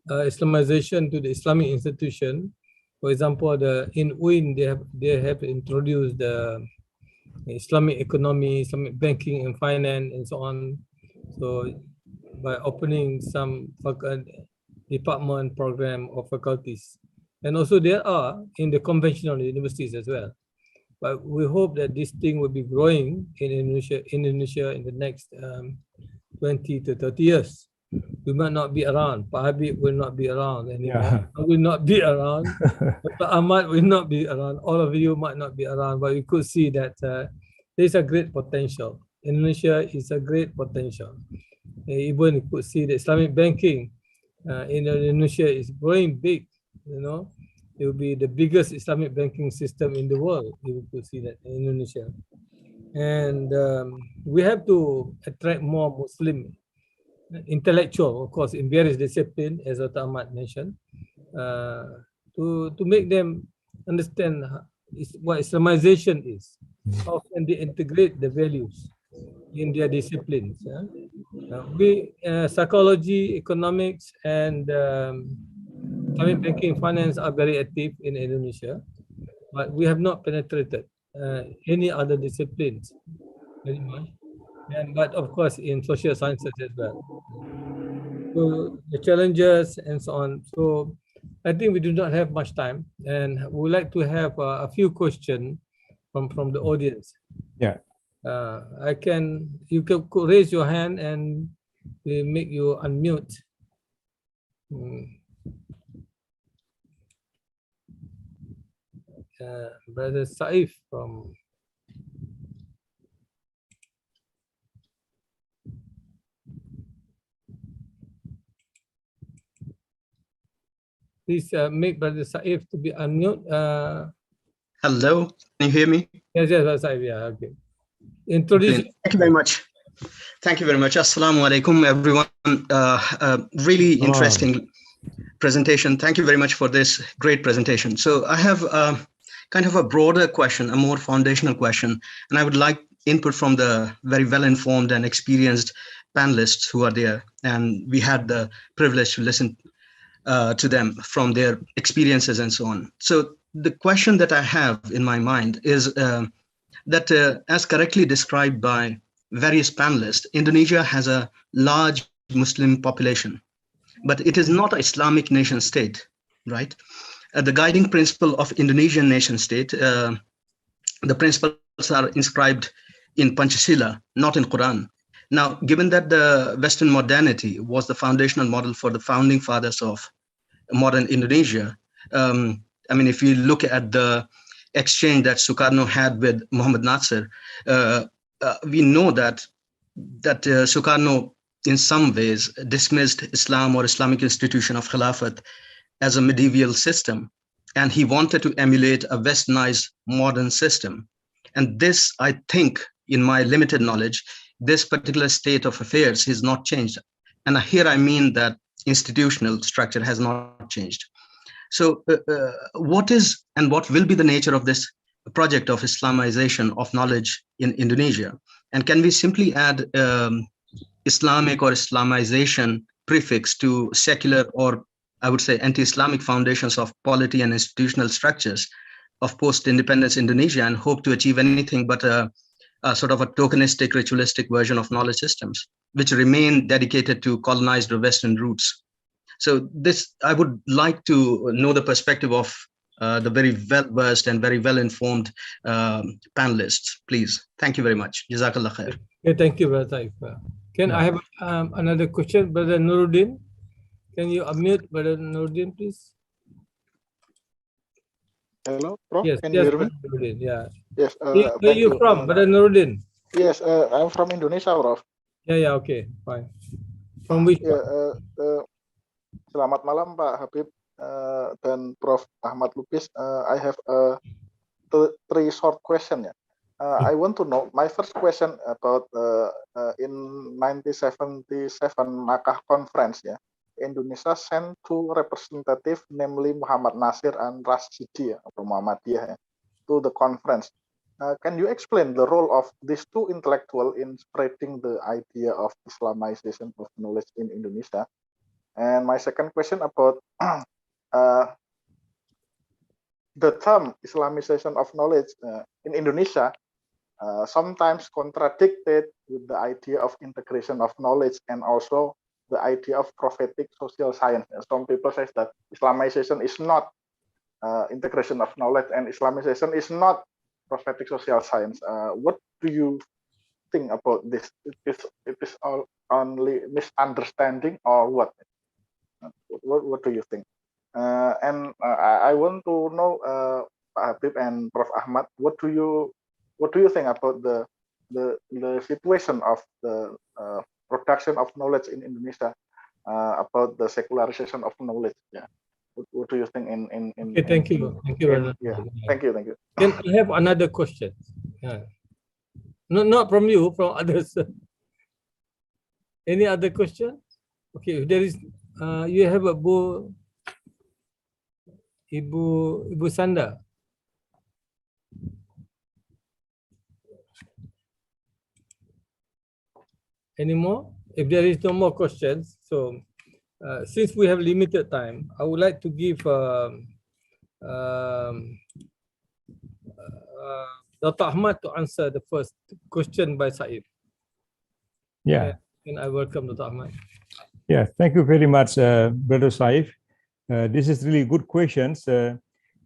Islamization to the Islamic institution. For example, in UIN they have introduced the Islamic economy, Islamic banking and finance and so on. So by opening some department program or faculties, and also there are in the conventional universities as well. But we hope that this thing will be growing in Indonesia in the next 20 to 30 years. We might not be around. Pak Habib will not be around anymore. I will not be around. Dr. Ahmad will not be around. All of you might not be around, but we could see that there's a great potential. Indonesia is a great potential. Even you could see the Islamic banking in Indonesia is growing big. You know, it will be the biggest Islamic banking system in the world. You could see that in Indonesia, and we have to attract more Muslim intellectual, of course, in various disciplines, as Dr. Ahmad mentioned, to make them understand what Islamization is. How can they integrate the values in their disciplines? Psychology, economics, and Islamic banking, finance are very active in Indonesia, but we have not penetrated any other disciplines very much. But of course in social sciences as well. So the challenges and so on. So I think we do not have much time, and we would like to have a few questions from the audience. Yeah. You could raise your hand and we make you unmute. Brother Saif from. Please make Brother Saif to be unmute. Hello, can you hear me? Yes, Brother Saif, yeah, okay. Introduce. Thank you very much. Thank you very much. Assalamu alaikum, everyone. Really interesting presentation. Thank you very much for this great presentation. So I have kind of a broader question, a more foundational question, and I would like input from the very well-informed and experienced panelists who are there. And we had the privilege to listen to them from their experiences and so on. So the question that I have in my mind is that as correctly described by various panelists, Indonesia has a large Muslim population, but it is not an Islamic nation state, right? The guiding principle of Indonesian nation state, the principles are inscribed in Pancasila, not in Quran. Now, given that the Western modernity was the foundational model for the founding fathers of modern Indonesia, I mean, if you look at the exchange that Sukarno had with Muhammad Nasir, we know that Sukarno in some ways dismissed Islam or Islamic institution of Khilafat as a medieval system, and he wanted to emulate a westernized modern system. And this, I think, in my limited knowledge, this particular state of affairs is not changed. And here I mean that institutional structure has not changed. So what is and what will be the nature of this project of Islamization of knowledge in Indonesia? And can we simply add Islamic or Islamization prefix to secular, or I would say anti-Islamic foundations of polity and institutional structures of post-independence Indonesia, and hope to achieve anything but a sort of a tokenistic, ritualistic version of knowledge systems, which remain dedicated to colonized or Western roots? So this, I would like to know the perspective of the very well-versed and very well-informed panelists, please. Thank you very much. Jazakallah khair. Okay, thank you, Brother Taif. Can I have another question, Brother Nuruddin? Can you unmute Brother Nuruddin, please? Hello, Prof. Yes, Can yes, you hear me? Brother Nuruddin, yeah. Yes. Where are Thank you from, Brother Nuruddin? Yes, I'm from Indonesia, Prof. Yeah, okay, fine. From which part? Selamat malam, Pak Habib dan Prof. Ahmad Lubis. I have three short questions. I want to know, my first question about in 1977 Makkah conference, Indonesia sent two representatives, namely Muhammad Nasir and Rashidi from Muhammadiyah, to the conference. Can you explain the role of these two intellectuals in spreading the idea of Islamization of knowledge in Indonesia? And my second question about the term Islamization of knowledge in Indonesia sometimes contradicted with the idea of integration of knowledge and also the idea of prophetic social science. Some people say that Islamization is not integration of knowledge and Islamization is not prophetic social science. What do you think about this? It is all only misunderstanding or what? What do you think? And I want to know, Pak Habib and Prof. Ahmad, what do you think about the situation of the production of knowledge in Indonesia, about the secularization of knowledge? Yeah. What do you think in Okay, thank you. Thank you. Thank you. Can I have another question? No, not from you, from others. Any other question? Okay, if there is, you have a Ibu Sanda. Any more? If there is no more questions, so since we have limited time, I would like to give Dr. Ahmad to answer the first question by Said. Yeah. And I welcome Dr. Ahmad. Yeah, thank you very much, Brother Saif. This is really good questions.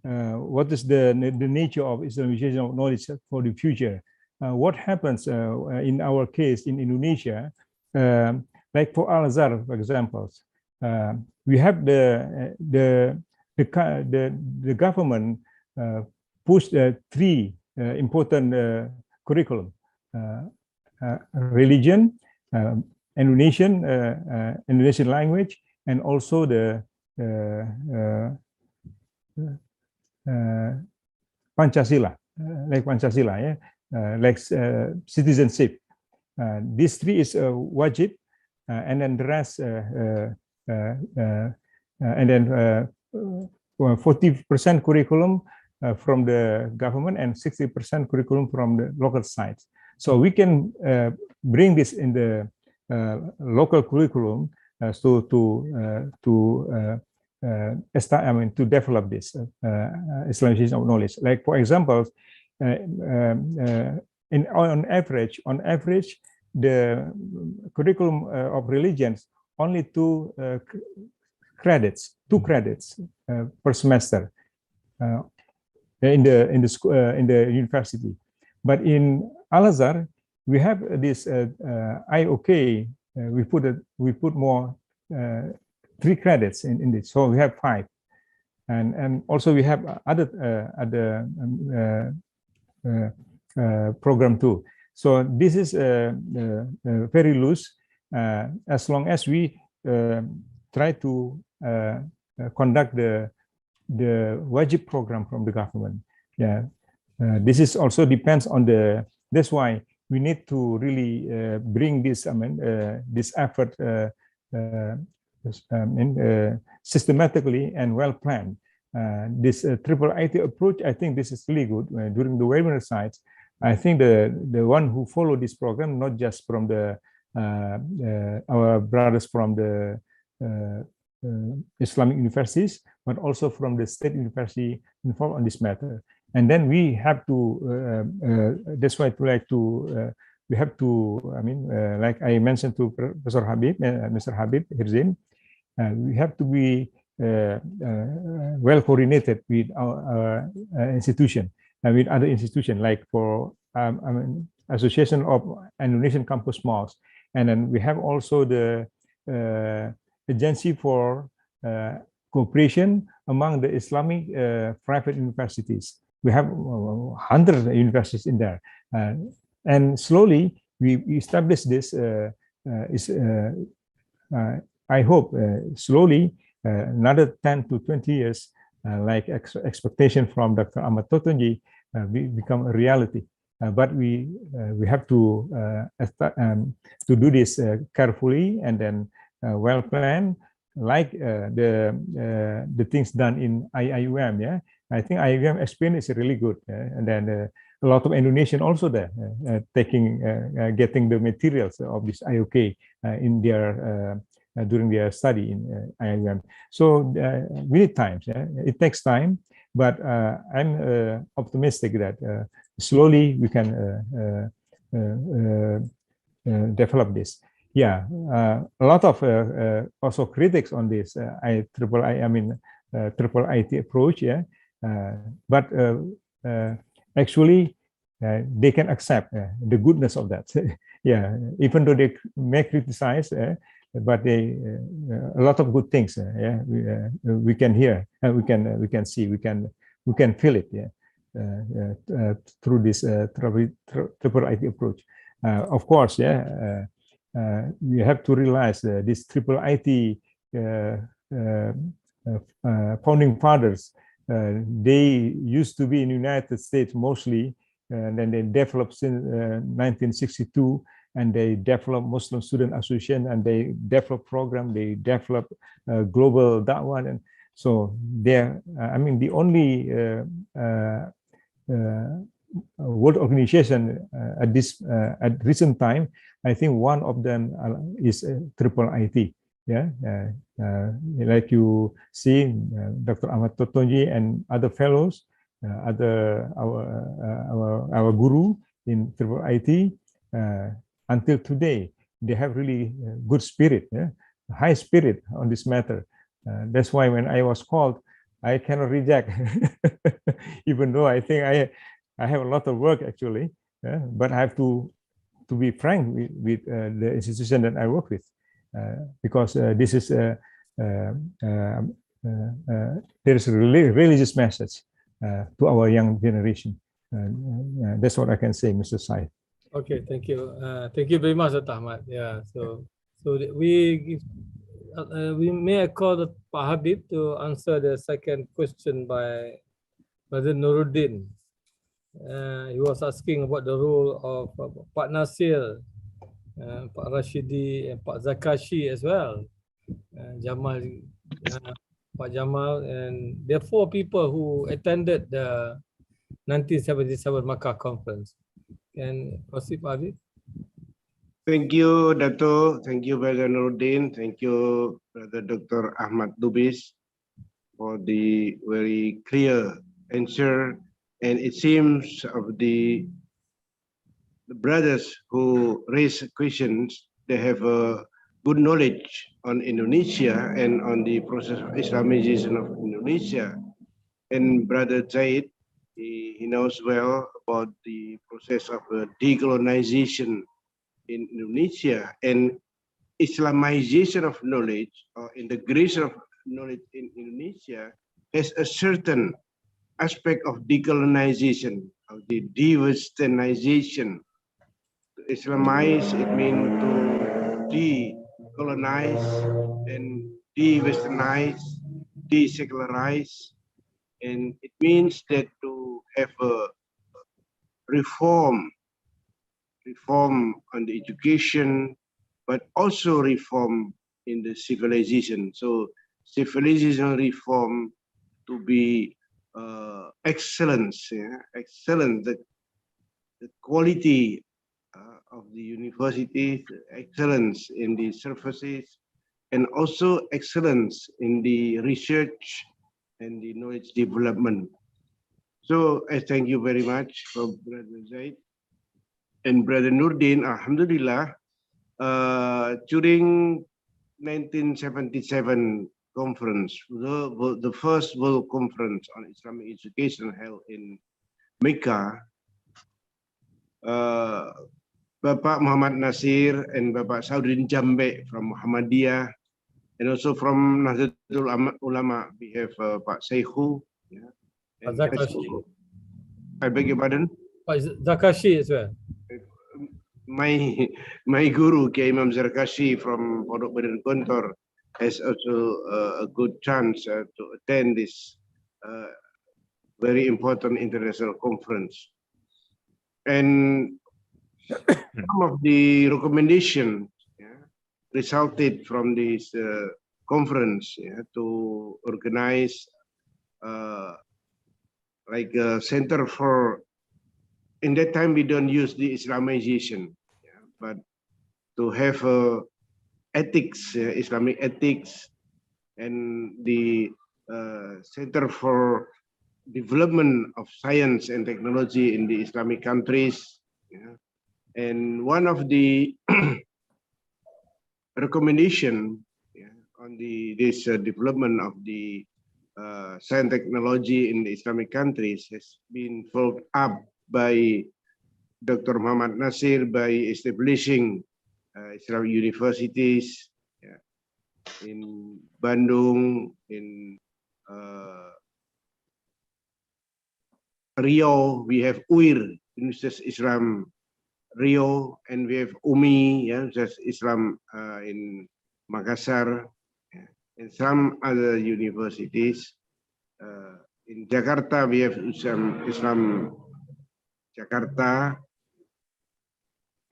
What is the nature of Islamization of knowledge for the future? What happens in our case in Indonesia, like for Al-Azhar, for example, we have the government pushed three important curriculum: religion, Indonesian language, and also the Pancasila, like Pancasila, like citizenship. These three is wajib, and then the rest, and then 40% curriculum from the government and 60% curriculum from the local sites. So we can bring this in the local curriculum to develop this Islamization of knowledge. Like for example, on average, the curriculum of religions only two credits per semester in the university. But in Al-Azhar, we have this IOK. We put more 3 credits in this, so we have 5. And also we have other program too. So this is very loose, as long as we try to conduct the wajib program from the government. Yeah, this is also depends on the. That's why we need to really bring this. I mean, this effort systematically and well planned. This IIIT approach, I think this is really good. During the webinar sites, I think the one who follow this program, not just from the our brothers from the Islamic universities, but also from the state university involved on this matter. And then we have to. That's why we have to. I mean, like I mentioned to Professor Habib, Mr. Habib Chirzin, we have to be well coordinated with our institution and with other institutions, like for I mean, Association of Indonesian Campus Malls, and then we have also the agency for cooperation among the Islamic private universities. We have hundreds of universities in there, and slowly we establish this. I hope slowly another 10 to 20 years, like expectation from Dr. Ahmad Totonji, become a reality. But we have to do this carefully and then well planned, like the things done in IIUM. Yeah, I think IIUM experience is really good, and then a lot of Indonesian also there getting the materials of this IOK in their during their study in IIUM. So many times, it takes time, but I'm optimistic that slowly we can develop this. Yeah, a lot of also critics on this IIIT approach. Yeah, but actually they can accept the goodness of that. Yeah, even though they may criticize. But they a lot of good things. Yeah, we can hear, we can see, we can feel it. Yeah, through this IIIT approach. Of course, yeah, we have to realize this IIIT founding fathers. They used to be in the United States mostly, and then they developed since 1962. And they develop Muslim Student Association, and they develop program, they develop global da'wah, and so they're. I mean, the only world organization at recent time, I think one of them is IIIT. Yeah, like you see, Dr. Ahmad Totonji and other fellows, our guru in IIIT. Until today, they have really good spirit, high spirit on this matter. That's why when I was called, I cannot reject, even though I think I have a lot of work actually. But I have to be frank with the institution that I work with, because this is there is a religious message to our young generation. That's what I can say, Mr. Said. Okay, thank you. Thank you very much, Dr. Ahmad. Yeah, so we may call the Habib to answer the second question by Brother Nuruddin. He was asking about the role of Pak Nasir, Pak Rashidi, and Pak Zakashi as well. Jamal, Pak Jamal, and there are 4 people who attended the 1977 Makkah conference. Can proceed, Habib? Thank you, Dato. Thank you, Brother Nuruddin. Thank you, Brother Dr. Ahmad Lubis, for the very clear answer. And it seems of the brothers who raise questions, they have a good knowledge on Indonesia and on the process of Islamization of Indonesia. And Brother Zaid, he knows well about the process of decolonization in Indonesia and Islamization of knowledge or integration of knowledge in Indonesia has a certain aspect of decolonization, of the de-westernization. To Islamize, it means to decolonize and de-westernize, de-secularize, and it means that to have a reform on the education, but also reform in the civilization. So civilization reform to be excellence, excellent, the quality of the university, excellence in the services, and also excellence in the research and the knowledge development. So I thank you very much for Brother Zaid and Brother Nurdin. Alhamdulillah, during 1977 conference, the first World Conference on Islamic Education held in Mecca, Bapak Muhammad Nasir and Bapak Saudin Jambe from Muhammadiyah, and also from Nahdlatul Ulama, we have Pak Seikhu. Yeah, and Zakashi. I beg your pardon? Zakashi as well. My guru, K. Imam Zarkashi from Pondok Badan Gontor, has also a good chance to attend this very important international conference. And some of the recommendations resulted from this conference to organize like a center for, in that time we don't use the Islamization, but to have ethics, Islamic ethics, and the Center for Development of Science and Technology in the Islamic countries. And one of the recommendation on this development of the science technology in the Islamic countries has been followed up by Dr. Muhammad Nasir by establishing Islamic universities in Bandung, in Rio. We have UIR, Universitas Islam Rio, and we have UMI, Universitas Islam in Makassar, and some other universities. In Jakarta, we have Islam Jakarta.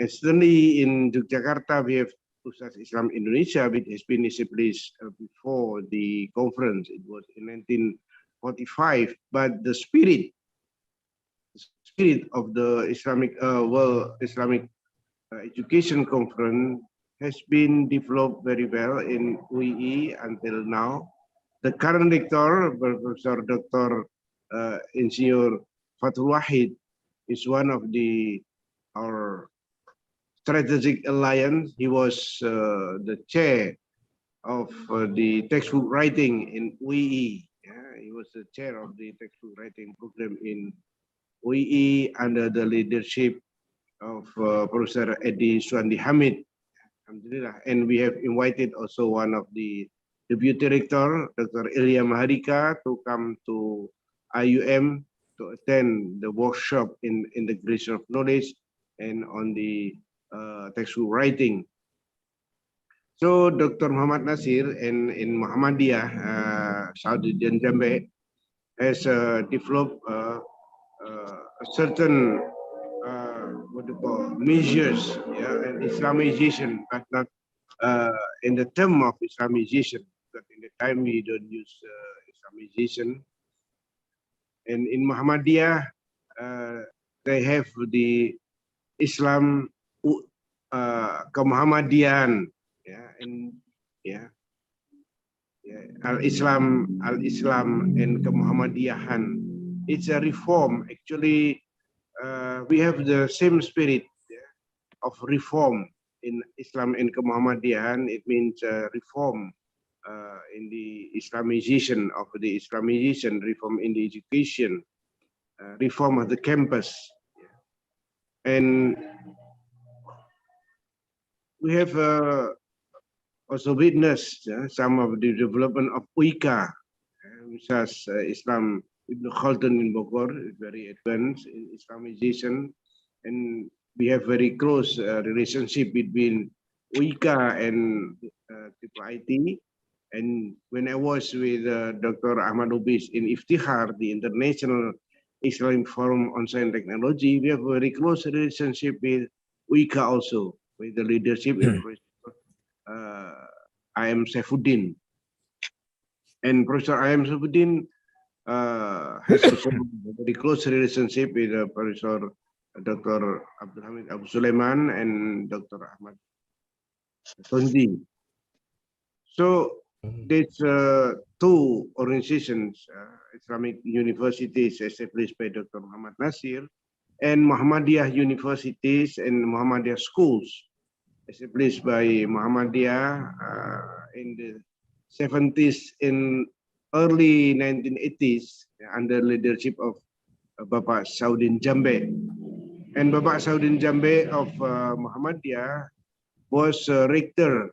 And certainly in Yogyakarta, we have Ustaz Islam Indonesia, which has been established before the conference. It was in 1945, but the spirit of the Islamic World Islamic Education Conference has been developed very well in UII until now. The current rector, Professor Dr. Insinyur Fathul Wahid, is one of our strategic alliance. He was the chair of the textbook writing in UII. He was the chair of the textbook writing program in UII under the leadership of Professor Edi Suandi Hamid. And we have invited also one of the deputy director, Dr. Ilya Mahardika, to come to IUM to attend the workshop in integration of knowledge and on the textbook writing. So Dr. Muhammad Nasir in Muhammadiyah, Saudi Jambe, has developed a certain what do you call measures, and Islamization, but not in the term of Islamization. But in the time we don't use Islamization. And in Muhammadiyah, they have the Islam kemuhammadian, Al-Islam and kemuhammadiyahan. It's a reform. Actually, we have the same spirit of reform in Islam and kemuhammadiyahan. It means reform in the Islamization of the Islamization, reform in the education, reform of the campus. And we have also witnessed some of the development of UICA, Universitas Islam Ibn Khaldun in Bogor is very advanced in Islamization, and we have very close relationship between UICA and IIIT. And when I was with Dr. Ahmad Lubis in Iftihar, the International Islamic Forum on Science and Technology, we have a very close relationship with UICA also, with the leadership in I am Saifuddin. And Professor I am Saifuddin has also a very close relationship with Professor Dr. Abdul Hamid Abu Sulaiman and Dr. Ahmad Tonji. So there's two organizations, Islamic universities established by Dr. Muhammad Nasir, and Muhammadiyah universities and Muhammadiyah schools established by Muhammadiyah in the 70s and early 1980s under leadership of Bapak Saudin Jambe. And Bapak Saudin Jambe of Muhammadiyah was rector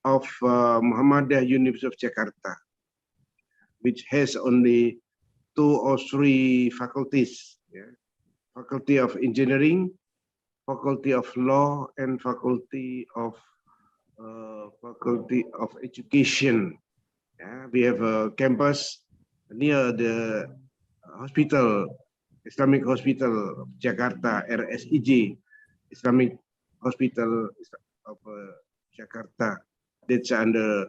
of Muhammadiyah University of Jakarta, which has only 2 or 3 faculties, Faculty of Engineering, Faculty of Law, and Faculty of Education. We have a campus near the hospital, Islamic Hospital of Jakarta, RSIJ, Islamic Hospital of Jakarta. That's under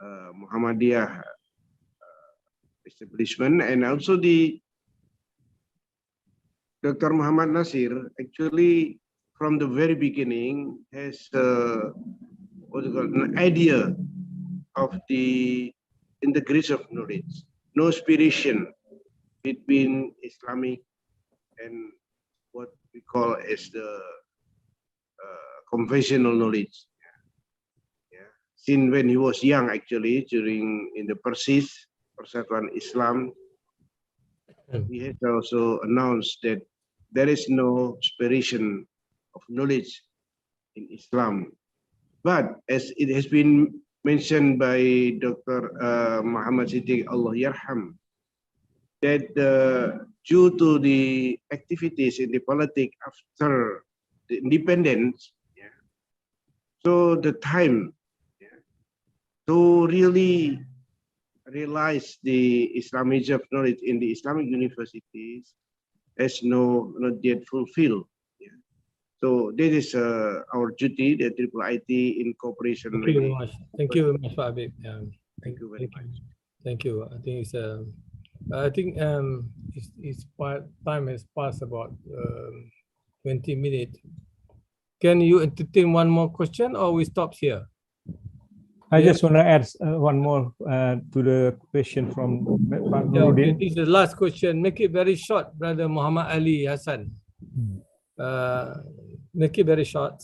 Muhammadiyah establishment, and also the Dr. Muhammad Nasir actually from the very beginning has an idea of the integration of knowledge, no separation between Islamic and what we call as the conventional knowledge. Since when he was young, actually, in the Persis, Persatuan Islam, he has also announced that there is no separation of knowledge in Islam. But as it has been mentioned by Dr. Muhammad Siddiq Allah Yarham, that due to the activities in the politics after the independence, so the time to really realize the Islamization of knowledge in the Islamic universities has not yet fulfilled. So this is our duty, the IIIT in cooperation. Thank you very much. Thank you very much, Habib. Thank you very much. Thank you. I think it's time has passed about 20 minutes. Can you entertain one more question, or we stop here? I just want to add one more to the question from Pak Nurudin. This is the last question. Make it very short, Brother Muhammad Ali Hassan. Make it very short.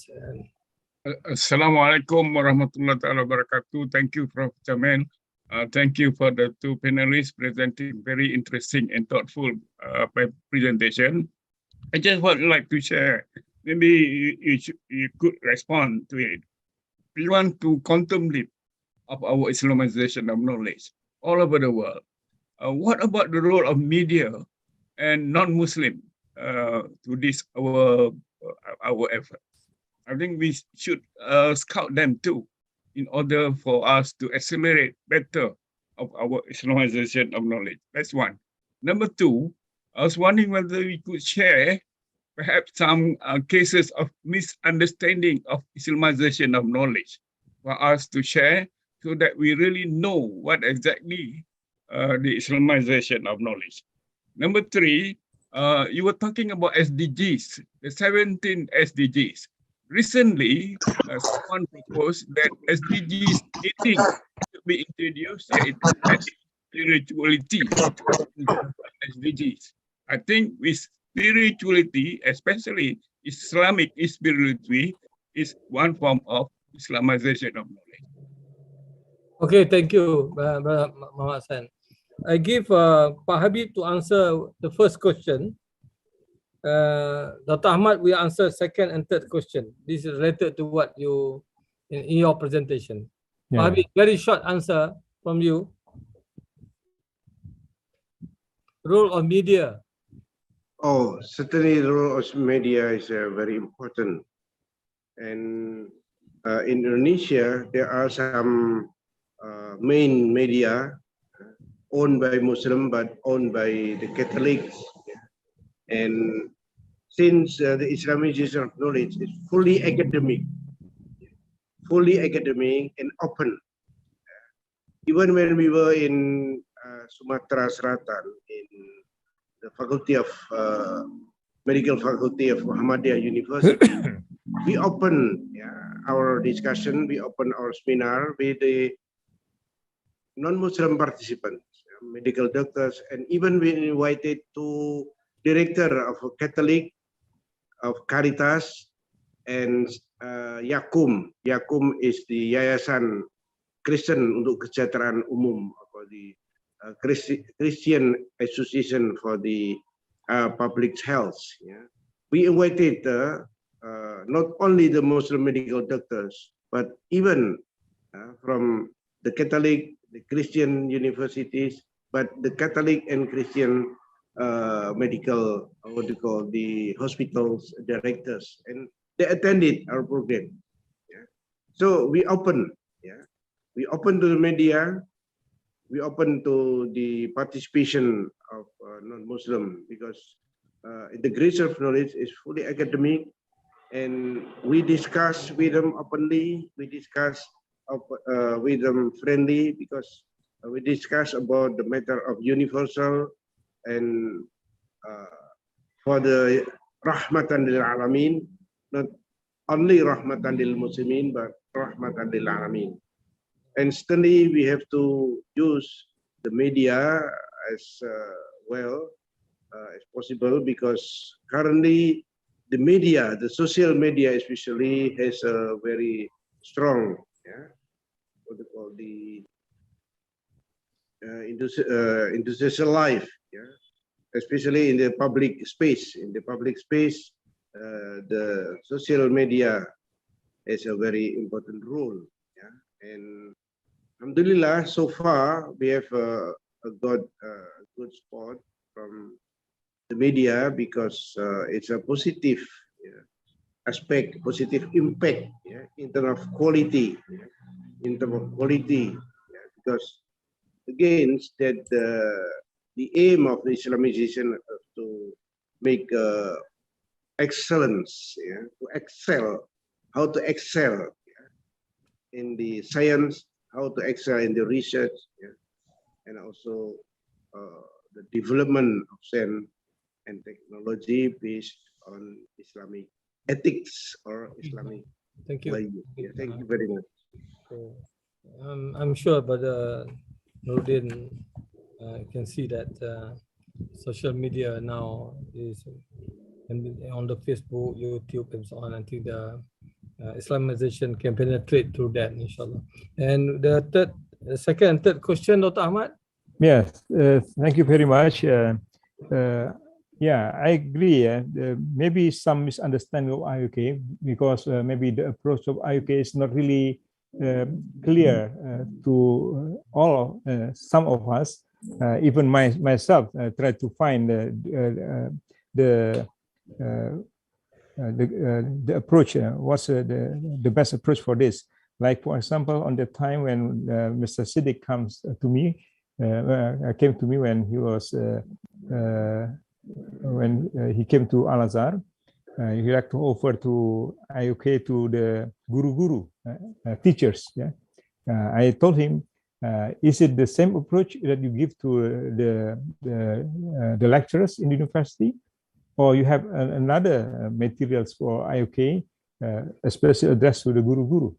Assalamualaikum warahmatullahi wabarakatuh. Thank you, Prof. Jamil. Thank you for the two panelists presenting very interesting and thoughtful presentation. I just would like to share, maybe you could respond to it. We want to contemplate of our Islamization of knowledge all over the world. What about the role of media and non-Muslim to this our effort? I think we should scout them too, in order for us to accelerate better of our Islamization of knowledge. That's one. Number two, I was wondering whether we could share perhaps some cases of misunderstanding of Islamization of knowledge for us to share, so that we really know what exactly the Islamization of knowledge. Number three, you were talking about SDGs, the 17 SDGs. Recently, someone proposed that SDGs 18 should be introduced, spirituality SDGs. I think with spirituality, especially Islamic spirituality, is one form of Islamization of knowledge. Okay, thank you, Brother Muhammad Hassan. I give Pak Habib to answer the first question. Dr. Ahmad will answer second and third question. This is related to what you in your presentation. Pak Habib, very short answer from you. role of media. Oh, certainly the role of media is very important. And in Indonesia, there are some main media owned by Muslim but owned by the Catholics. And since the Islamization of knowledge is fully academic and open, even when we were in Sumatra Selatan in the Faculty of Medical Faculty of Muhammadiyah University, we open our discussion, we open our seminar with the non-Muslim participants, medical doctors, and even we invited to director of a Catholic, of Caritas, and Yakum. Yakum is the Yayasan Kristen untuk Kesejahteraan Umum, or the Christian Association for the Public Health. Yeah. We invited not only the Muslim medical doctors, but even from the Catholic, the Christian universities, but the Catholic and Christian medical, what do you call, the hospitals directors, and they attended our program. Yeah. So we open, we open to the media, we open to the participation of non-Muslim, because integration of knowledge is fully academic, and we discuss with them openly, we discuss with them friendly, because we discuss about the matter of universal and for the rahmatan lil alamin, not only rahmatan lil muslimin, but rahmatan lil alamin. And certainly we have to use the media as well as possible, because currently the media, the social media especially, has a very strong, what they call the industrial life, especially in the public space. In the public space, the social media has a very important role. And alhamdulillah, so far we have got a good spot from the media, because it's a positive aspect, positive impact in terms of quality, because again, that the aim of the Islamization is to make excellence, to excel, how to excel in the science, how to excel in the research, and also the development of science and technology based on Islamic ethics or Islamic value. Thank you very much. So, I'm sure, but Nordin can see that social media now is on the Facebook, YouTube, and so on. I think the Islamization can penetrate through that, inshallah. And the second and third question, Dr. Ahmad? Yes, thank you very much. Yeah, I agree. Maybe some misunderstanding of IUK, because maybe the approach of IUK is not really clear to all some of us. Even myself try to find the approach. What's the best approach for this? Like, for example, on the time when Mr. Siddiq comes to me, came to me when he was he came to Al-Azhar, he like to offer to IUK to the guru teachers. I told him, is it the same approach that you give to the lecturers in the university, or you have another materials for IUK, especially addressed to the guru?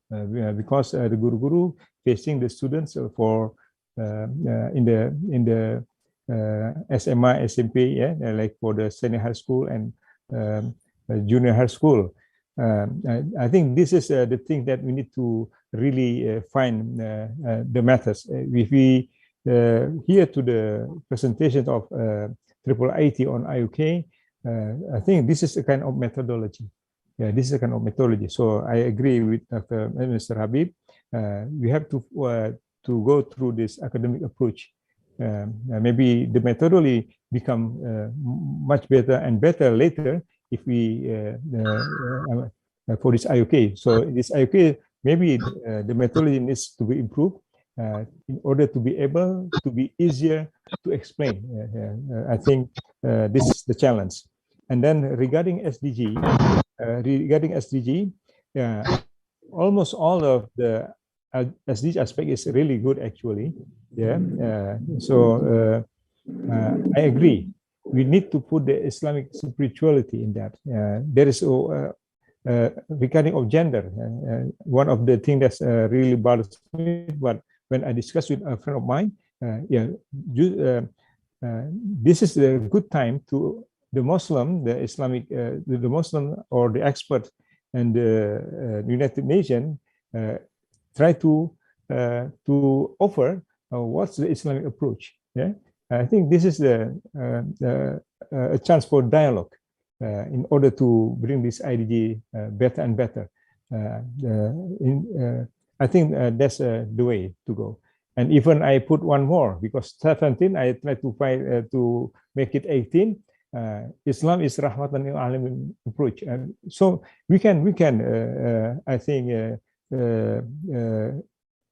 Because the guru facing the students for in the SMA, SMP, like for the senior high school and junior high school. I think this is the thing that we need to really find the methods. If we hear to the presentations of IIIT on IUK, I think this is a kind of methodology. This is a kind of methodology. So I agree with Mr. Habib. We have to go through this academic approach. maybe the methodology become much better and better later if we for this IOK. So this IOK, maybe the methodology needs to be improved in order to be able to be easier to explain. I think this is the challenge. And then regarding SDG, almost all of the SDG aspect is really good actually. Yeah. I agree. We need to put the Islamic spirituality in that. There is regarding of gender. One of the things that's really bothers me, but when I discuss with a friend of mine, this is a good time to the Muslim, the Islamic, the Muslim or the expert and the United Nations try to offer what's the Islamic approach. Yeah, I think this is a chance for dialogue in order to bring this IDG better and better. I think that's the way to go. And even I put one more because 17, I try to find to make it 18. Islam is rahmatan lil alamin approach, and so we can I think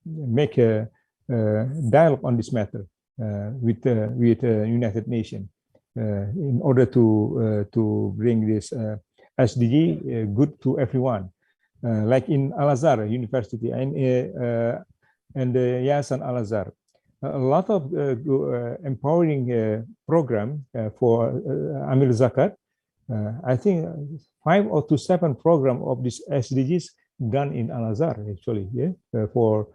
make a dialogue on this matter with United Nations in order to bring this SDG good to everyone, like in Al Azhar University and the Yayasan Al Azhar. A lot of empowering program for Amil Zakat. I think 5 or 7 program of this SDGs done in Al Azhar actually. Yeah, for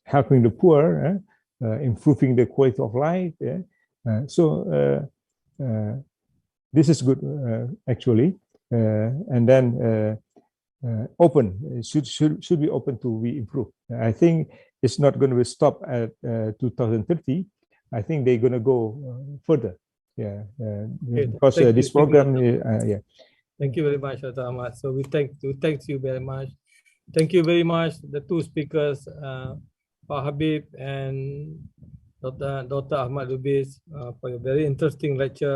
helping the poor, improving the quality of life. Yeah? This is good actually, and then. Open should be open to be improved. I think it's not going to stop at 2030. I think they're going to go further. Yeah, because this program. Yeah. Thank you very much, Dr. Ahmad. So we thank you very much. Thank you very much, the two speakers, Habib and Dr. Ahmad Lubis, for a very interesting lecture.